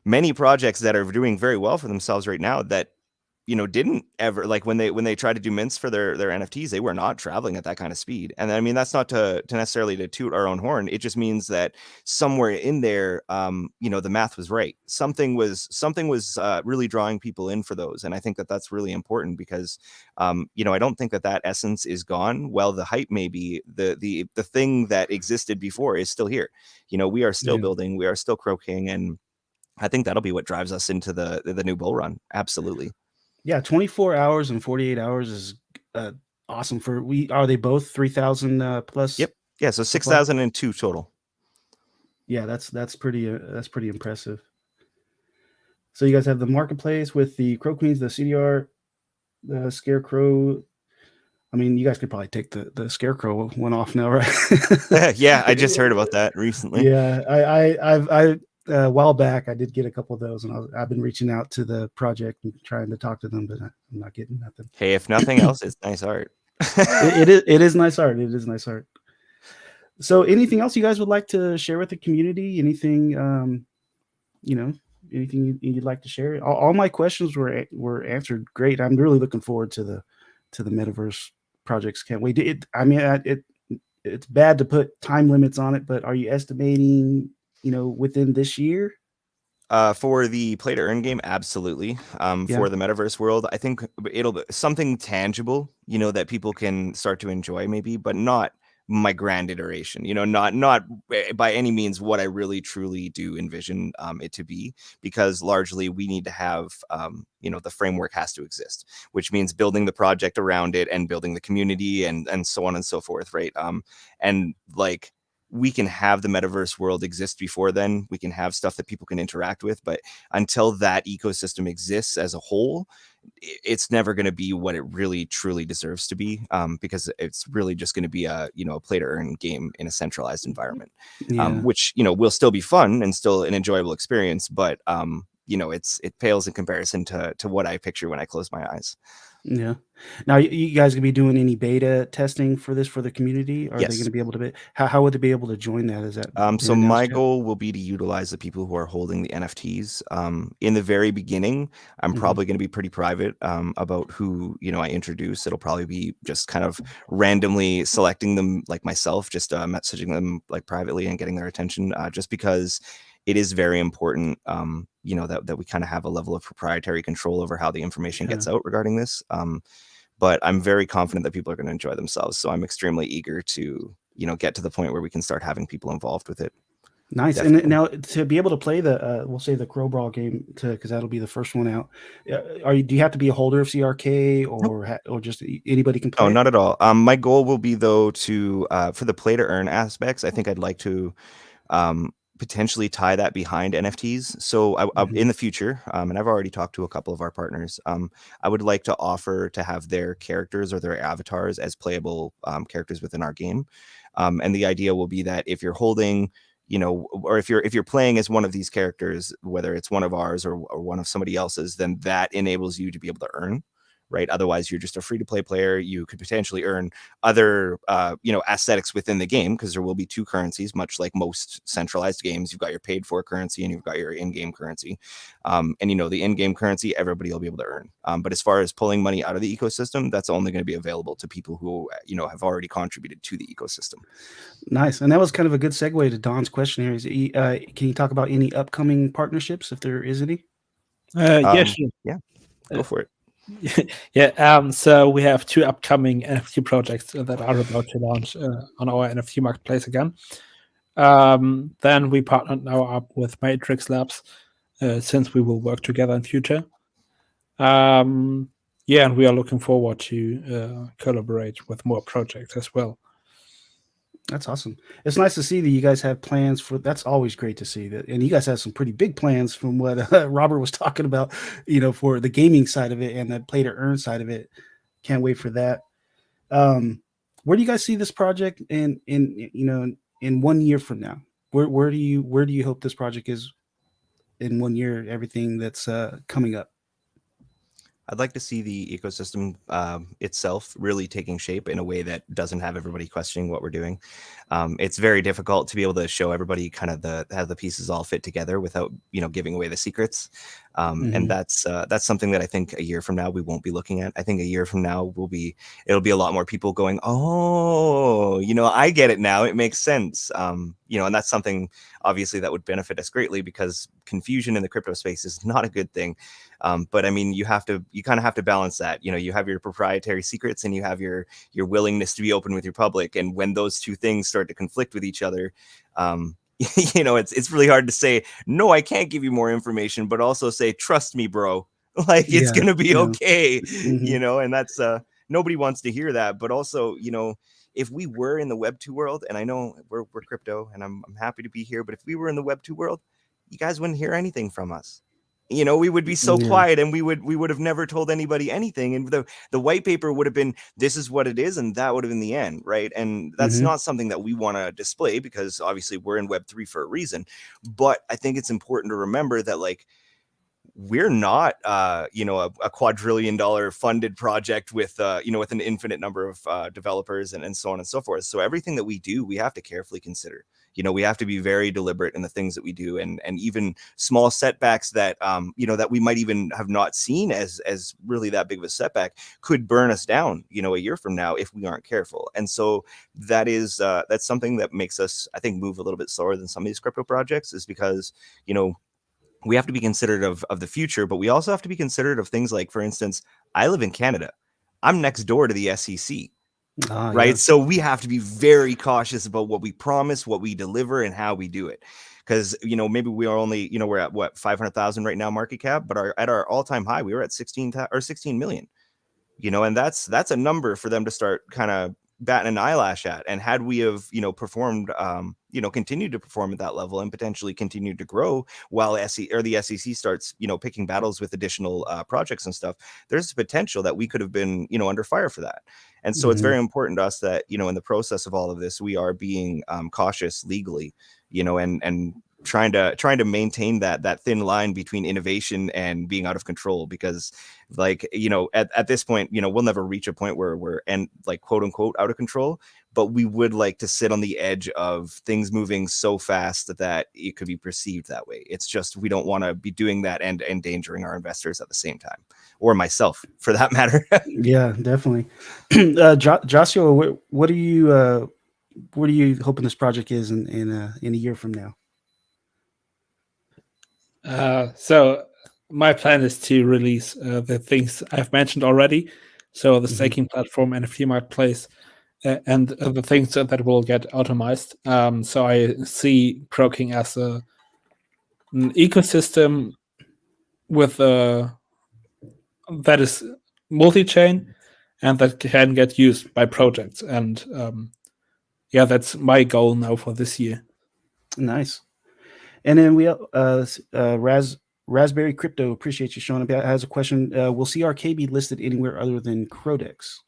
many projects that are doing very well for themselves right now that, didn't ever, like when they try to do mints for their NFTs, they were not traveling at that kind of speed. And I mean, that's not to necessarily to toot our own horn. It just means that somewhere in there, the math was right. Something was really drawing people in for those. And I think that that's really important because, I don't think that essence is gone. Well, the hype may be, the thing that existed before is still here. We are still building, we are still croaking, and I think that'll be what drives us into the new bull run. Absolutely. Yeah, 24 hours and 48 hours is awesome. Are they both 3,000 plus? Yep. Yeah, so 6,002 total. Yeah, that's pretty impressive. So you guys have the marketplace with the Crow Queens, the CDR, the Scarecrow. I mean, you guys could probably take the Scarecrow one off now, right? Yeah, I just heard about that recently. Yeah, I've a while back I did get a couple of those, and I've been reaching out to the project and trying to talk to them, but I'm not getting nothing. Hey, if nothing else, it's nice art. It is nice art. It is nice art. So anything else you guys would like to share with the community? Anything anything you'd like to share? All my questions were answered great. I'm really looking forward to the metaverse projects. Can't wait. It's bad to put time limits on it, but are you estimating within this year? For the play to earn game, absolutely. For the metaverse world, I think it'll be something tangible, that people can start to enjoy maybe, but not my grand iteration, not by any means what I really truly do envision it to be, because largely we need to have, the framework has to exist, which means building the project around it and building the community and so on and so forth. Right. And like, we can have the metaverse world exist before then. We can have stuff that people can interact with, but until that ecosystem exists as a whole, it's never going to be what it really truly deserves to be, because it's really just going to be a play to earn game in a centralized environment, which will still be fun and still an enjoyable experience, but it pales in comparison to what I picture when I close my eyes. Yeah. Now, you guys gonna be doing any beta testing for this for the community? Are they Yes. going to be able to how would they be able to join that? Is that So my goal will be to utilize the people who are holding the NFTs. In the very beginning, I'm probably going to be pretty private about who I introduce. It'll probably be just kind of randomly selecting them, like myself, just messaging them like privately and getting their attention, just because it is very important, that we kind of have a level of proprietary control over how the information gets out regarding this. But I'm very confident that people are going to enjoy themselves. So I'm extremely eager to, get to the point where we can start having people involved with it. Nice. Definitely. And now to be able to play we'll say the Crow Brawl game, because that'll be the first one out. Do you have to be a holder of CRK or just anybody can play? Oh, not at all. My goal will be though to for the play to earn aspects. I think I'd like to potentially tie that behind NFTs. So in the future, and I've already talked to a couple of our partners, I would like to offer to have their characters or their avatars as playable characters within our game. And the idea will be that if you're holding, or if you're playing as one of these characters, whether it's one of ours or one of somebody else's, then that enables you to be able to earn. Right. Otherwise, you're just a free to play player. You could potentially earn other, aesthetics within the game, because there will be two currencies, much like most centralized games. You've got your paid for currency and you've got your in-game currency. And the in-game currency, everybody will be able to earn. But as far as pulling money out of the ecosystem, that's only going to be available to people who, have already contributed to the ecosystem. Nice. And that was kind of a good segue to Don's question here. Can you talk about any upcoming partnerships, if there is any? Yeah, sure. Yeah, go for it. Yeah. So we have 2 upcoming NFT projects that are about to launch on our NFT marketplace again. Then we partnered now up with Matrix Labs, since we will work together in future. Yeah, and we are looking forward to collaborate with more projects as well. That's awesome. It's nice to see that you guys have plans for. That's always great to see that, and you guys have some pretty big plans from what Robert was talking about. For the gaming side of it and the play to earn side of it. Can't wait for that. Where do you guys see this project in 1 year from now? Where do you hope this project is in 1 year? Everything that's coming up. I'd like to see the ecosystem itself really taking shape in a way that doesn't have everybody questioning what we're doing. It's very difficult to be able to show everybody kind of how the pieces all fit together without giving away the secrets. And that's something that I think a year from now we won't be looking at. I think a year from now it'll be a lot more people going, oh, I get it now. It makes sense. And that's something obviously that would benefit us greatly, because confusion in the crypto space is not a good thing. But I mean, you kind of have to balance that. You have your proprietary secrets and you have your willingness to be open with your public. And when those two things start to conflict with each other, it's really hard to say, no, I can't give you more information, but also say, trust me, bro, like it's going to be okay, and that's nobody wants to hear that. But also, if we were in the Web 2 world, and I know we're crypto and I'm happy to be here, but if we were in the Web 2 world, you guys wouldn't hear anything from us. We would be so quiet, and we would have never told anybody anything. And the white paper would have been, this is what it is. And that would have been the end. Right. And that's not something that we want to display, because obviously we're in Web3 for a reason. But I think it's important to remember that, like, we're not, a $250 funded project with an infinite number of developers and so on and so forth. So everything that we do, we have to carefully consider. We have to be very deliberate in the things that we do, and even small setbacks that that we might even have not seen as really that big of a setback could burn us down, a year from now if we aren't careful. And so that's something that makes us, I think, move a little bit slower than some of these crypto projects, is because we have to be considerate of the future, but we also have to be considerate of things like, for instance, I live in Canada. I'm next door to the SEC. Right. Yeah. So we have to be very cautious about what we promise, what we deliver, and how we do it. Because, maybe we are only, we're at what, 500,000 right now market cap, but at our all-time high, we were at 16 million, and that's a number for them to start kind of batting an eyelash at. And had we have, performed, continued to perform at that level and potentially continued to grow while the SEC starts, picking battles with additional projects and stuff, there's potential that we could have been, under fire for that. And so it's very important to us that, in the process of all of this, we are being cautious legally, and trying to maintain that thin line between innovation and being out of control, because at this point, we'll never reach a point where we're quote unquote out of control, but we would like to sit on the edge of things moving so fast that it could be perceived that way. It's just, we don't want to be doing that and endangering our investors at the same time, or myself for that matter. Yeah, definitely. Joshua, what are you hoping this project is in a year from now? So my plan is to release the things I've mentioned already. So the staking platform, NFT marketplace, and the things that will get automized. So I see Croking as an ecosystem with that is multi-chain and that can get used by projects. And that's my goal now for this year. Nice. And then we Raspberry Crypto, appreciate you showing up, has a question. Will CRK be listed anywhere other than Crodex?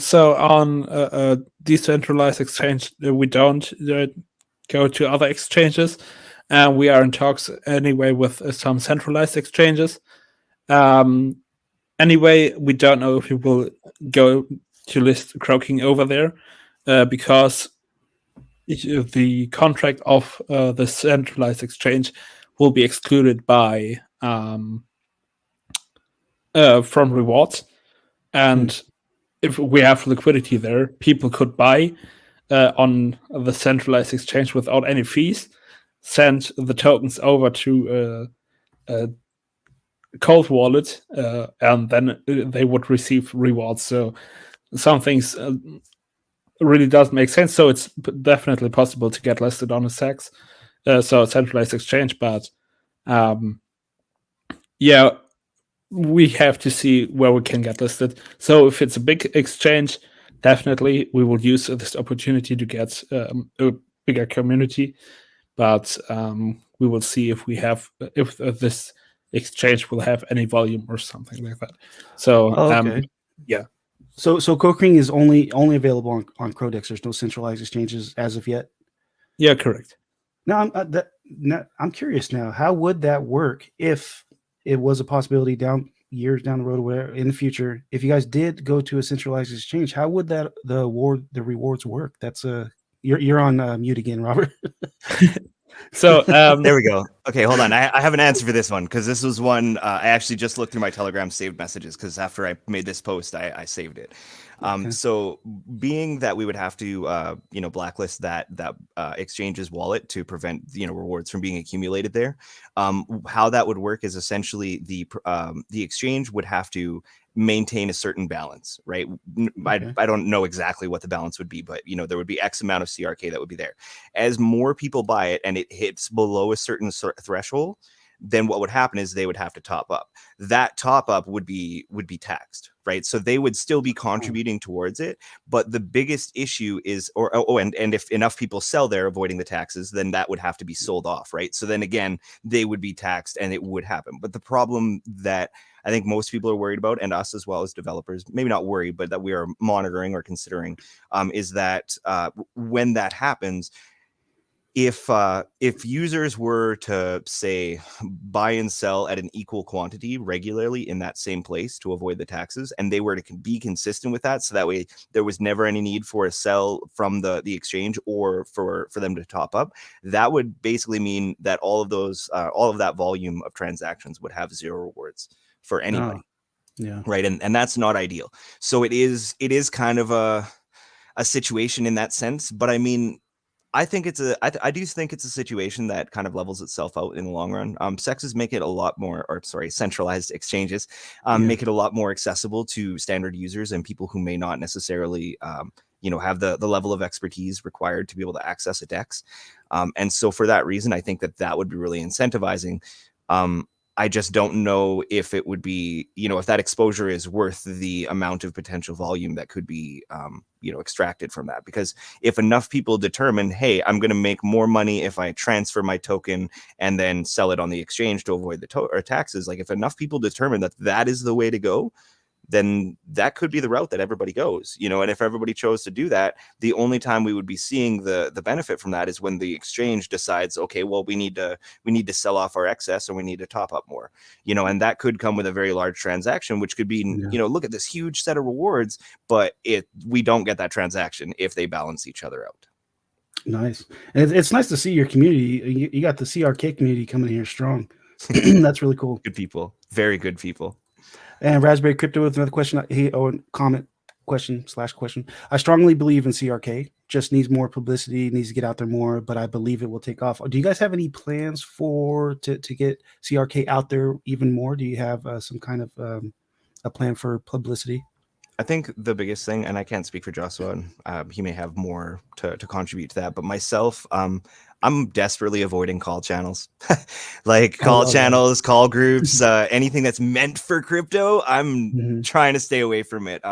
So on a decentralized exchange, we don't go to other exchanges, and we are in talks anyway with some centralized exchanges. Anyway, we don't know if we will go to list Croking over there, because the contract of the centralized exchange will be excluded by from rewards, and if we have liquidity there, people could buy on the centralized exchange without any fees, send the tokens over to cold wallet, and then they would receive rewards. So some things really does make sense. So it's definitely possible to get listed on a SEX, so a centralized exchange. But yeah, we have to see where we can get listed. So if it's a big exchange, definitely we will use this opportunity to get a bigger community. But we will see if we have if this exchange will have any volume or something like that. So yeah. So Croking is only available on Crodex. There's no centralized exchanges as of yet. Yeah, correct. Now I'm curious now. How would that work if it was a possibility years down the road, or whatever, in the future? If you guys did go to a centralized exchange, how would the rewards work? That's you're on mute again, Robert. So there we go. Okay, hold on. I have an answer for this one, because this was one I actually just looked through my Telegram saved messages, because after I made this post, I saved it. Okay. So being that we would have to blacklist that exchange's wallet to prevent rewards from being accumulated there, how that would work is essentially the exchange would have to maintain a certain balance, right? Okay. I don't know exactly what the balance would be, but there would be X amount of CRK that would be there. As more people buy it and it hits below a certain threshold, then what would happen is they would have to top up. That top up would be taxed, right? So they would still be contributing towards it, but the biggest issue is, and if enough people sell there avoiding the taxes, then that would have to be sold off, right? So then again, they would be taxed and it would happen. But the problem that I think most people are worried about, and us as well as developers, maybe not worried, but that we are monitoring or considering, is that when that happens, if users were to, say, buy and sell at an equal quantity regularly in that same place to avoid the taxes, and they were to be consistent with that, so that way there was never any need for a sell from the exchange or for them to top up, that would basically mean that all of that volume of transactions would have zero rewards for anybody. Yeah. Right. And that's not ideal. So it is kind of a situation in that sense. But I mean, I think I do think it's a situation that kind of levels itself out in the long run. Sexes make it a lot more, centralized exchanges make it a lot more accessible to standard users and people who may not necessarily, have the level of expertise required to be able to access a DEX. And so for that reason, I think that would be really incentivizing. I just don't know if it would be, if that exposure is worth the amount of potential volume that could be, extracted from that. Because if enough people determine, hey, I'm going to make more money if I transfer my token and then sell it on the exchange to avoid the taxes, like if enough people determine that is the way to go, then that could be the route that everybody goes, and if everybody chose to do that, the only time we would be seeing the benefit from that is when the exchange decides, okay, well, we need to sell off our excess, or we need to top up more, and that could come with a very large transaction, which could be, look at this huge set of rewards, but we don't get that transaction if they balance each other out. Nice. And it's nice to see your community. You got the CRK community coming here strong. That's really cool. Good people, very good people. And Raspberry Crypto with another question. Comment question. I strongly believe in CRK. Just needs more publicity, needs to get out there more, but I believe it will take off. Do you guys have any plans to get CRK out there even more? Do you have some kind of a plan for publicity? I think the biggest thing, and I can't speak for Joshua, and he may have more to contribute to that, but myself, I'm desperately avoiding call channels, like call channels, call groups, anything that's meant for crypto. I'm trying to stay away from it.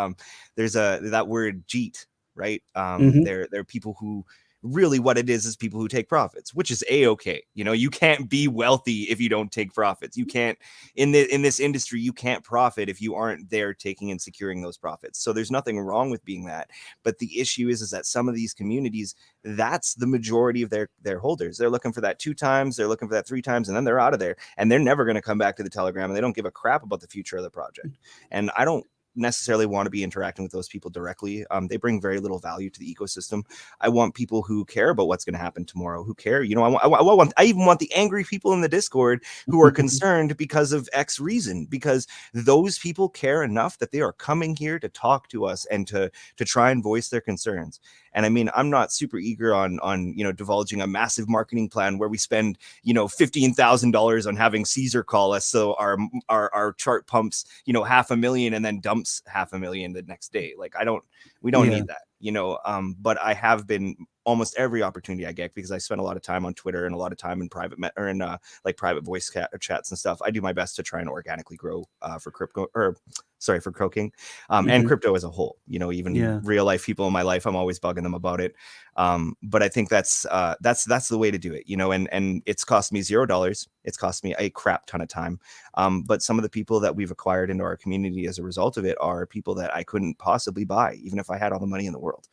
There's that word "jeet," right? There are people who really what it is people who take profits, which is a-okay. You can't be wealthy if you don't take profits. You can't in this industry, you can't profit if you aren't there taking and securing those profits. So there's nothing wrong with being that. But the issue is that some of these communities, that's the majority of their holders. They're looking for that 2 times, they're looking for that 3 times, and then they're out of there. And they're never going to come back to the Telegram, and they don't give a crap about the future of the project. And I don't necessarily want to be interacting with those people directly. They bring very little value to the ecosystem. I want people who care about what's going to happen tomorrow, who care. I even want the angry people in the Discord who are concerned because of X reason, because those people care enough that they are coming here to talk to us and to try and voice their concerns. And I mean, I'm not super eager on divulging a massive marketing plan where we spend $15,000 on having Caesar call us so our chart pumps $500,000 and then dumps $500,000 the next day. Like we don't need that. But I have been almost every opportunity I get, because I spend a lot of time on Twitter and a lot of time in private private voice chats and stuff. I do my best to try and organically grow for Croking and crypto as a whole. Even real life people in my life, I'm always bugging them about it. But I think that's the way to do it. And it's cost me $0. It's cost me a crap ton of time. But some of the people that we've acquired into our community as a result of it are people that I couldn't possibly buy, even if I had all the money in the world.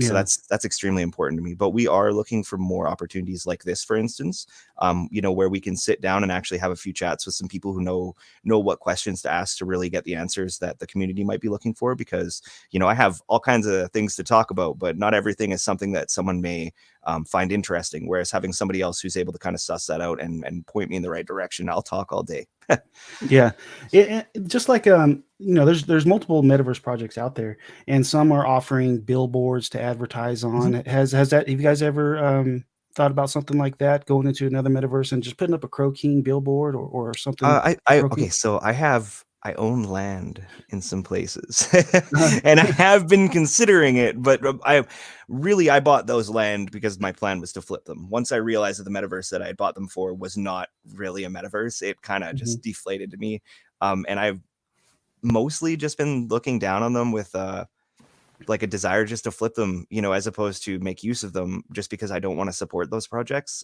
So that's extremely important to me. But we are looking for more opportunities like this, for instance, where we can sit down and actually have a few chats with some people who know what questions to ask to really get the answers that the community might be looking for. Because, I have all kinds of things to talk about, but not everything is something that someone may find interesting. Whereas having somebody else who's able to kind of suss that out and point me in the right direction, I'll talk all day. Yeah, just like there's multiple metaverse projects out there, and some are offering billboards to advertise on. Have you guys ever thought about something like that, going into another metaverse and just putting up a Croking billboard or something? So I own land in some places and I have been considering it, but I bought those land because my plan was to flip them. Once I realized that the metaverse that I had bought them for was not really a metaverse, it kind of just deflated to me. And I've mostly just been looking down on them with like a desire just to flip them, as opposed to make use of them, just because I don't want to support those projects,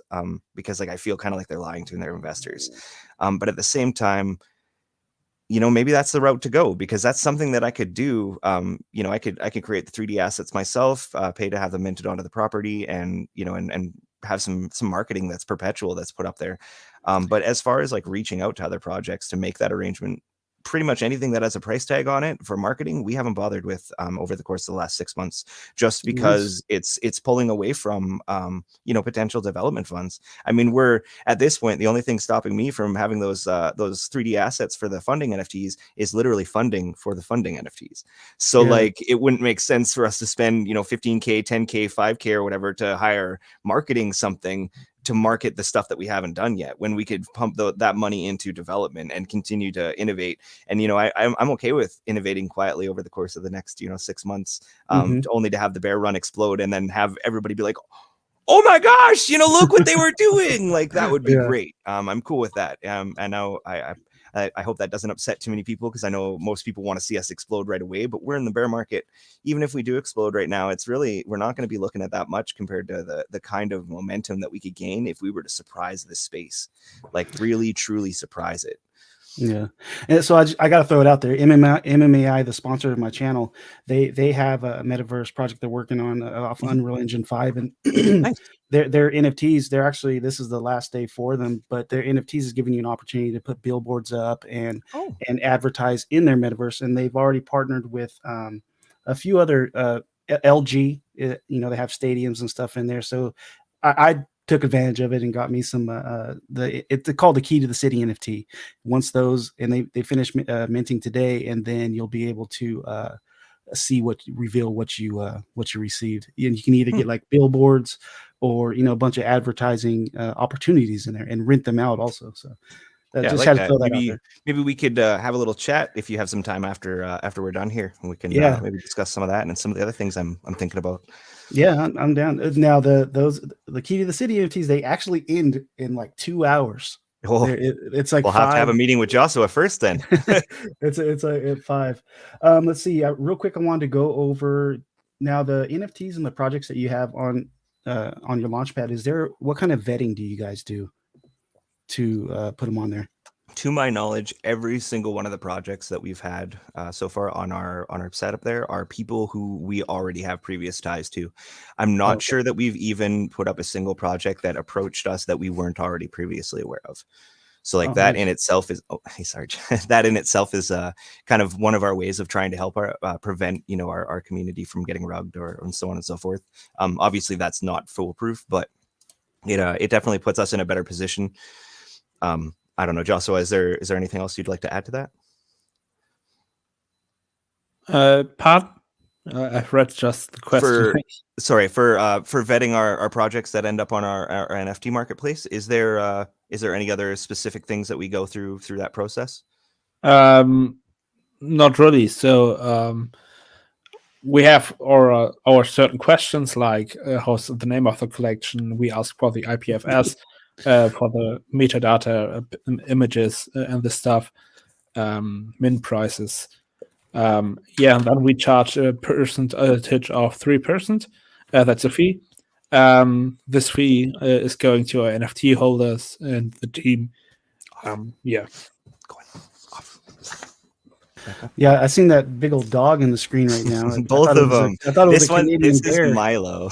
because I feel kind of like they're lying to their investors. But at the same time, maybe that's the route to go, because that's something that I could do. I could create the 3D assets myself, pay to have them minted onto the property, and and have some marketing that's perpetual that's put up there. But as far as reaching out to other projects to make that arrangement, pretty much anything that has a price tag on it for marketing, we haven't bothered with over the course of the last 6 months, just because it's pulling away from potential development funds. I mean, we're at this point, the only thing stopping me from having those 3D assets for the funding NFTs is literally funding for the funding NFTs. So it wouldn't make sense for us to spend $15K, $10K, $5K or whatever to hire marketing something to market the stuff that we haven't done yet, when we could pump that money into development and continue to innovate. And I'm okay with innovating quietly over the course of the next 6 months, only to have the bear run explode and then have everybody be like, oh my gosh, look what they were doing. That would be great. I'm cool with that. I know I hope that doesn't upset too many people, because I know most people want to see us explode right away, but we're in the bear market. Even if we do explode right now, we're not going to be looking at that much compared to the kind of momentum that we could gain if we were to surprise this space, really truly surprise it. Yeah, and so I got to throw it out there. MMAI, the sponsor of my channel, they have a metaverse project they're working on off Unreal Engine 5, and Nice. their NFTs. They're actually, this is the last day for them, but their NFTs is giving you an opportunity to put billboards up and advertise in their metaverse, and they've already partnered with a few other LG. They have stadiums and stuff in there, so I took advantage of it and got me some it's called the Key to the City NFT. Once those, and they finish minting today, and then you'll be able to reveal what you received. And you can either get billboards or a bunch of advertising opportunities in there and rent them out also. So just had to throw that out there. Maybe we could have a little chat if you have some time after we're done here, and we can maybe discuss some of that and some of the other things I'm thinking about. Yeah, I'm down. Now the Key to the City NFTs, they actually end in 2 hours. Oh, it's we'll have to have a meeting with Joshua first then. it's at 5. Let's see. Real quick, I wanted to go over now the NFTs and the projects that you have on your Launchpad. What kind of vetting do you guys do to put them on there? To my knowledge, every single one of the projects that we've had so far on our setup there are people who we already have previous ties to. I'm not sure that we've even put up a single project that approached us that we weren't already previously aware of. So that in itself is that in itself is kind of one of our ways of trying to help prevent our community from getting rugged and so on and so forth. Obviously that's not foolproof, but it definitely puts us in a better position. I don't know, Joshua, is there anything else you'd like to add to that? Part I've read just the question. For vetting our projects that end up on our NFT marketplace, is there any other specific things that we go through that process? Not really. So we have our certain questions like how's the name of the collection. We ask for the IPFS, for the metadata, images, and the stuff, min prices. And then we charge a percentage of 3%. That's a fee. This fee is going to our NFT holders and the team. Yeah, I seen that big old dog in the screen right now. Both of them. I thought it was This a one, Canadian this bear. is Milo.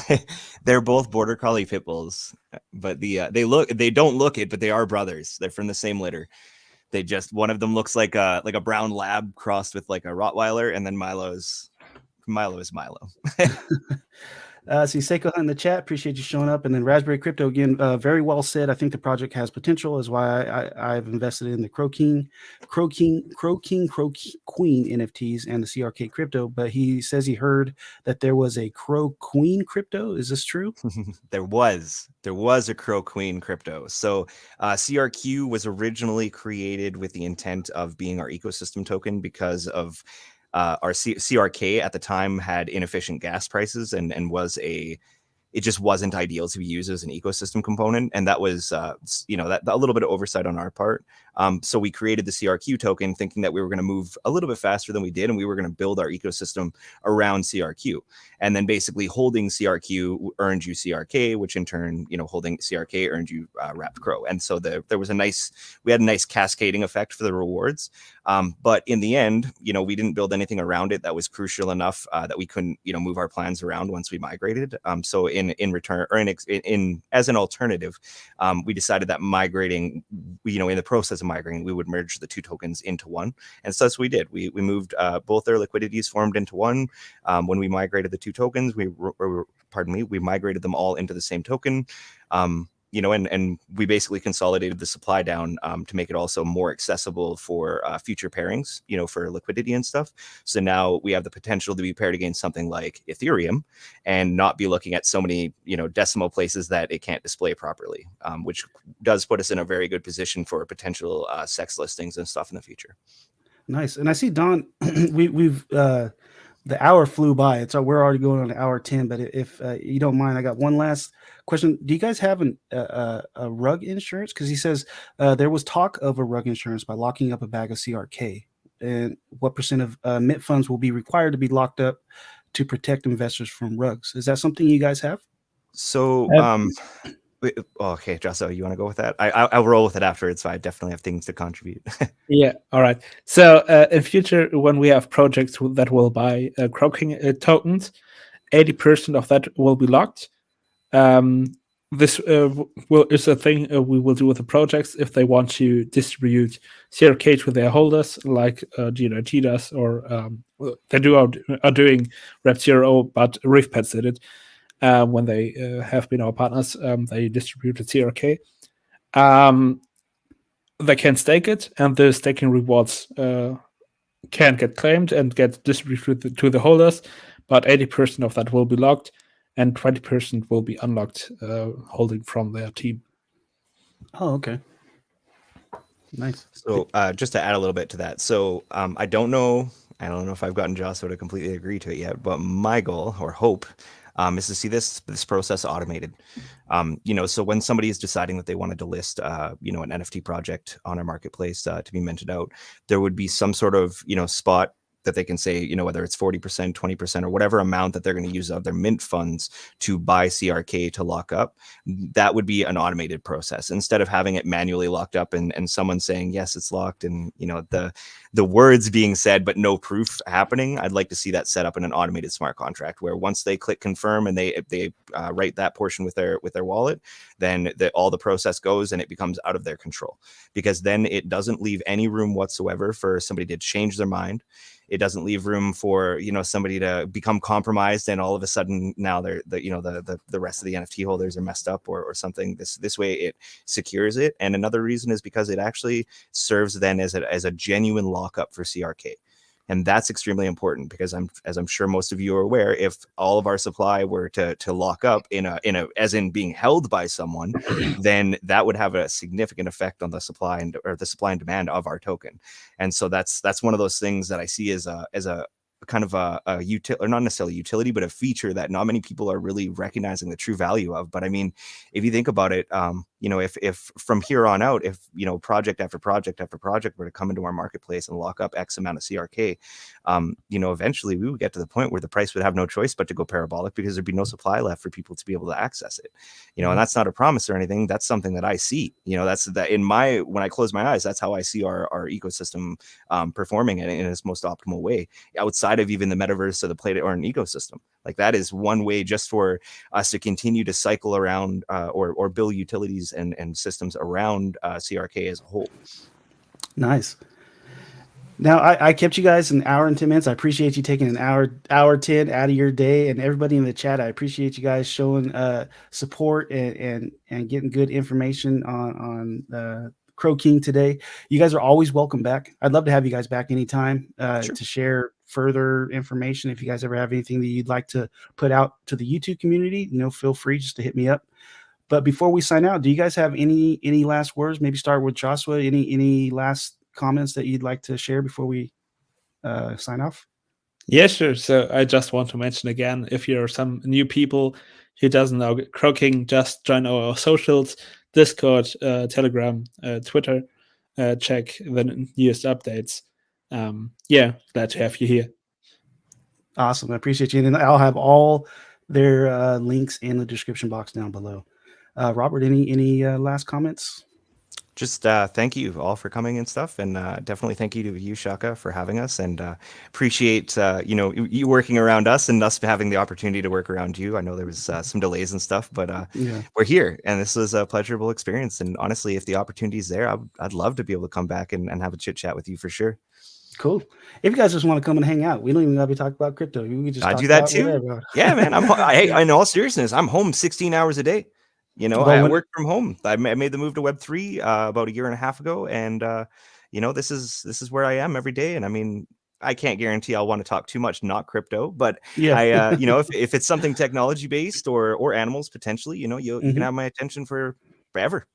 They're both border collie pit bulls, but they don't look it, but they are brothers. They're from the same litter. They just, one of them looks like a brown lab crossed with like a Rottweiler, and then Milo is Milo. See Seiko in the chat, appreciate you showing up. And then Raspberry Crypto again, very well said. I think the project has potential, is why I've invested in the Croking Queen NFTs and the CRK Crypto. But he says he heard that there was a Crow Queen Crypto. Is this true? There was a Crow Queen Crypto. So CRQ was originally created with the intent of being our ecosystem token because of our CRK at the time had inefficient gas prices and it just wasn't ideal to be used as an ecosystem component. And that was, that a little bit of oversight on our part. So we created the CRQ token thinking that we were going to move a little bit faster than we did. And we were going to build our ecosystem around CRQ. And then basically holding CRQ earned you CRK, which in turn, holding CRK earned you Wrapped Crow. And so there was we had a nice cascading effect for the rewards. But in the end, we didn't build anything around it that was crucial enough that we couldn't, move our plans around once we migrated. So in return, or as an alternative, we decided that migrating, in the process of migrating, we would merge the two tokens into one. And so that's what we did. We moved both their liquidities formed into one. When we migrated the two tokens, we migrated them all into the same token. And we basically consolidated the supply down to make it also more accessible for future pairings, for liquidity and stuff. So now we have the potential to be paired against something like Ethereum and not be looking at so many, decimal places that it can't display properly, which does put us in a very good position for potential sex listings and stuff in the future. Nice. And I see Don, we've the hour flew by. We're already going on to hour 10, but if you don't mind, I got one last question. Do you guys have a rug insurance? Because he says there was talk of a rug insurance by locking up a bag of CRK. And what % of mint funds will be required to be locked up to protect investors from rugs? Is that something you guys have? So, okay, Josso, you want to go with that? I'll roll with it afterwards. So I definitely have things to contribute. Yeah, all right. So in future, when we have projects that will buy Croking tokens, 80% of that will be locked. This is a thing we will do with the projects if they want to distribute CRK to their holders, like GNRG does, or they are doing Rep 0, but ReefPets did it. When they have been our partners, they distributed CRK. They can stake it, and the staking rewards can get claimed and get distributed to the holders, but 80% of that will be locked, and 20% will be unlocked, holding from their team. Oh, okay. Nice. So just to add a little bit to that. So I don't know if I've gotten Josso to completely agree to it yet, but my goal or hope is to see this process automated. So when somebody is deciding that they wanted to list, an NFT project on our marketplace to be minted out, there would be some sort of, spot that they can say, whether it's 40%, 20%, or whatever amount that they're going to use of their mint funds to buy CRK to lock up. That would be an automated process instead of having it manually locked up and someone saying, yes, it's locked. And, the words being said, but no proof happening. I'd like to see that set up in an automated smart contract where once they click confirm and they write that portion with their wallet, then all the process goes and it becomes out of their control, because then it doesn't leave any room whatsoever for somebody to change their mind. It doesn't leave room for, somebody to become compromised and all of a sudden now the rest of the NFT holders are messed up or something. This way it secures it. And another reason is because it actually serves then as a genuine lockup for CRK. And that's extremely important because as I'm sure most of you are aware, if all of our supply were to lock up in a as in being held by someone, then that would have a significant effect on the supply and demand of our token. And so that's one of those things that I see as a kind of a utility, or not necessarily utility, but a feature that not many people are really recognizing the true value of. But I mean, if you think about it, if from here on out, if project after project after project were to come into our marketplace and lock up X amount of CRK, eventually we would get to the point where the price would have no choice but to go parabolic, because there'd be no supply left for people to be able to access it. And that's not a promise or anything. That's something that I see. That's that when I close my eyes, that's how I see our ecosystem performing in its most optimal way, outside of even the metaverse or the play or an ecosystem. Like, that is one way just for us to continue to cycle around or build utilities and systems around CRK as a whole. Nice. Now, I kept you guys an hour and 10 minutes. I appreciate you taking an hour 10 out of your day, and everybody in the chat. I appreciate you guys showing support and getting good information on Croking today. You guys are always welcome back. I'd love to have you guys back anytime Sure. to share further information. If you guys ever have anything that you'd like to put out to the YouTube community, feel free just to hit me up. But before we sign out, do you guys have any last words? Maybe start with Joshua. Any last comments that you'd like to share before we sign off? Yeah, sure. So I just want to mention again, if you're some new people who doesn't know Croking, just join our socials, Discord, Telegram, Twitter, check the newest updates. Glad to have you here. Awesome. I appreciate you. And I'll have all their links in the description box down below. Robert, any last comments? Just thank you all for coming and stuff, and definitely thank you to you, Chaka, for having us, and appreciate you working around us and us having the opportunity to work around you. I know there was some delays and stuff, but we're here, and this was a pleasurable experience. And honestly, if the opportunity is there, I'd love to be able to come back and have a chit chat with you for sure. Cool. If you guys just want to come and hang out, we don't even got to be talking about crypto. We just I do that too. Whatever. Yeah, man. In all seriousness, I'm home 16 hours a day. I work from home. I made the move to Web3 about 1.5 years ago, and this is where I am every day. And I mean, I can't guarantee I'll want to talk too much not crypto, but yeah. If it's something technology based or animals potentially, you can have my attention forever.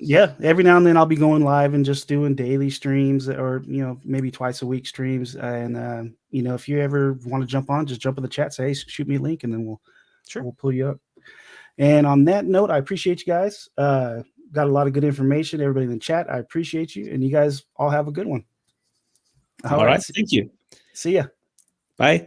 Yeah, every now and then I'll be going live and just doing daily streams, or maybe twice a week streams. And if you ever want to jump on, just jump in the chat, say, hey, shoot me a link, and then we'll pull you up. And on that note, I appreciate you guys. Got a lot of good information. Everybody in the chat, I appreciate you. And you guys all have a good one. All right. Thank you. See ya. Bye.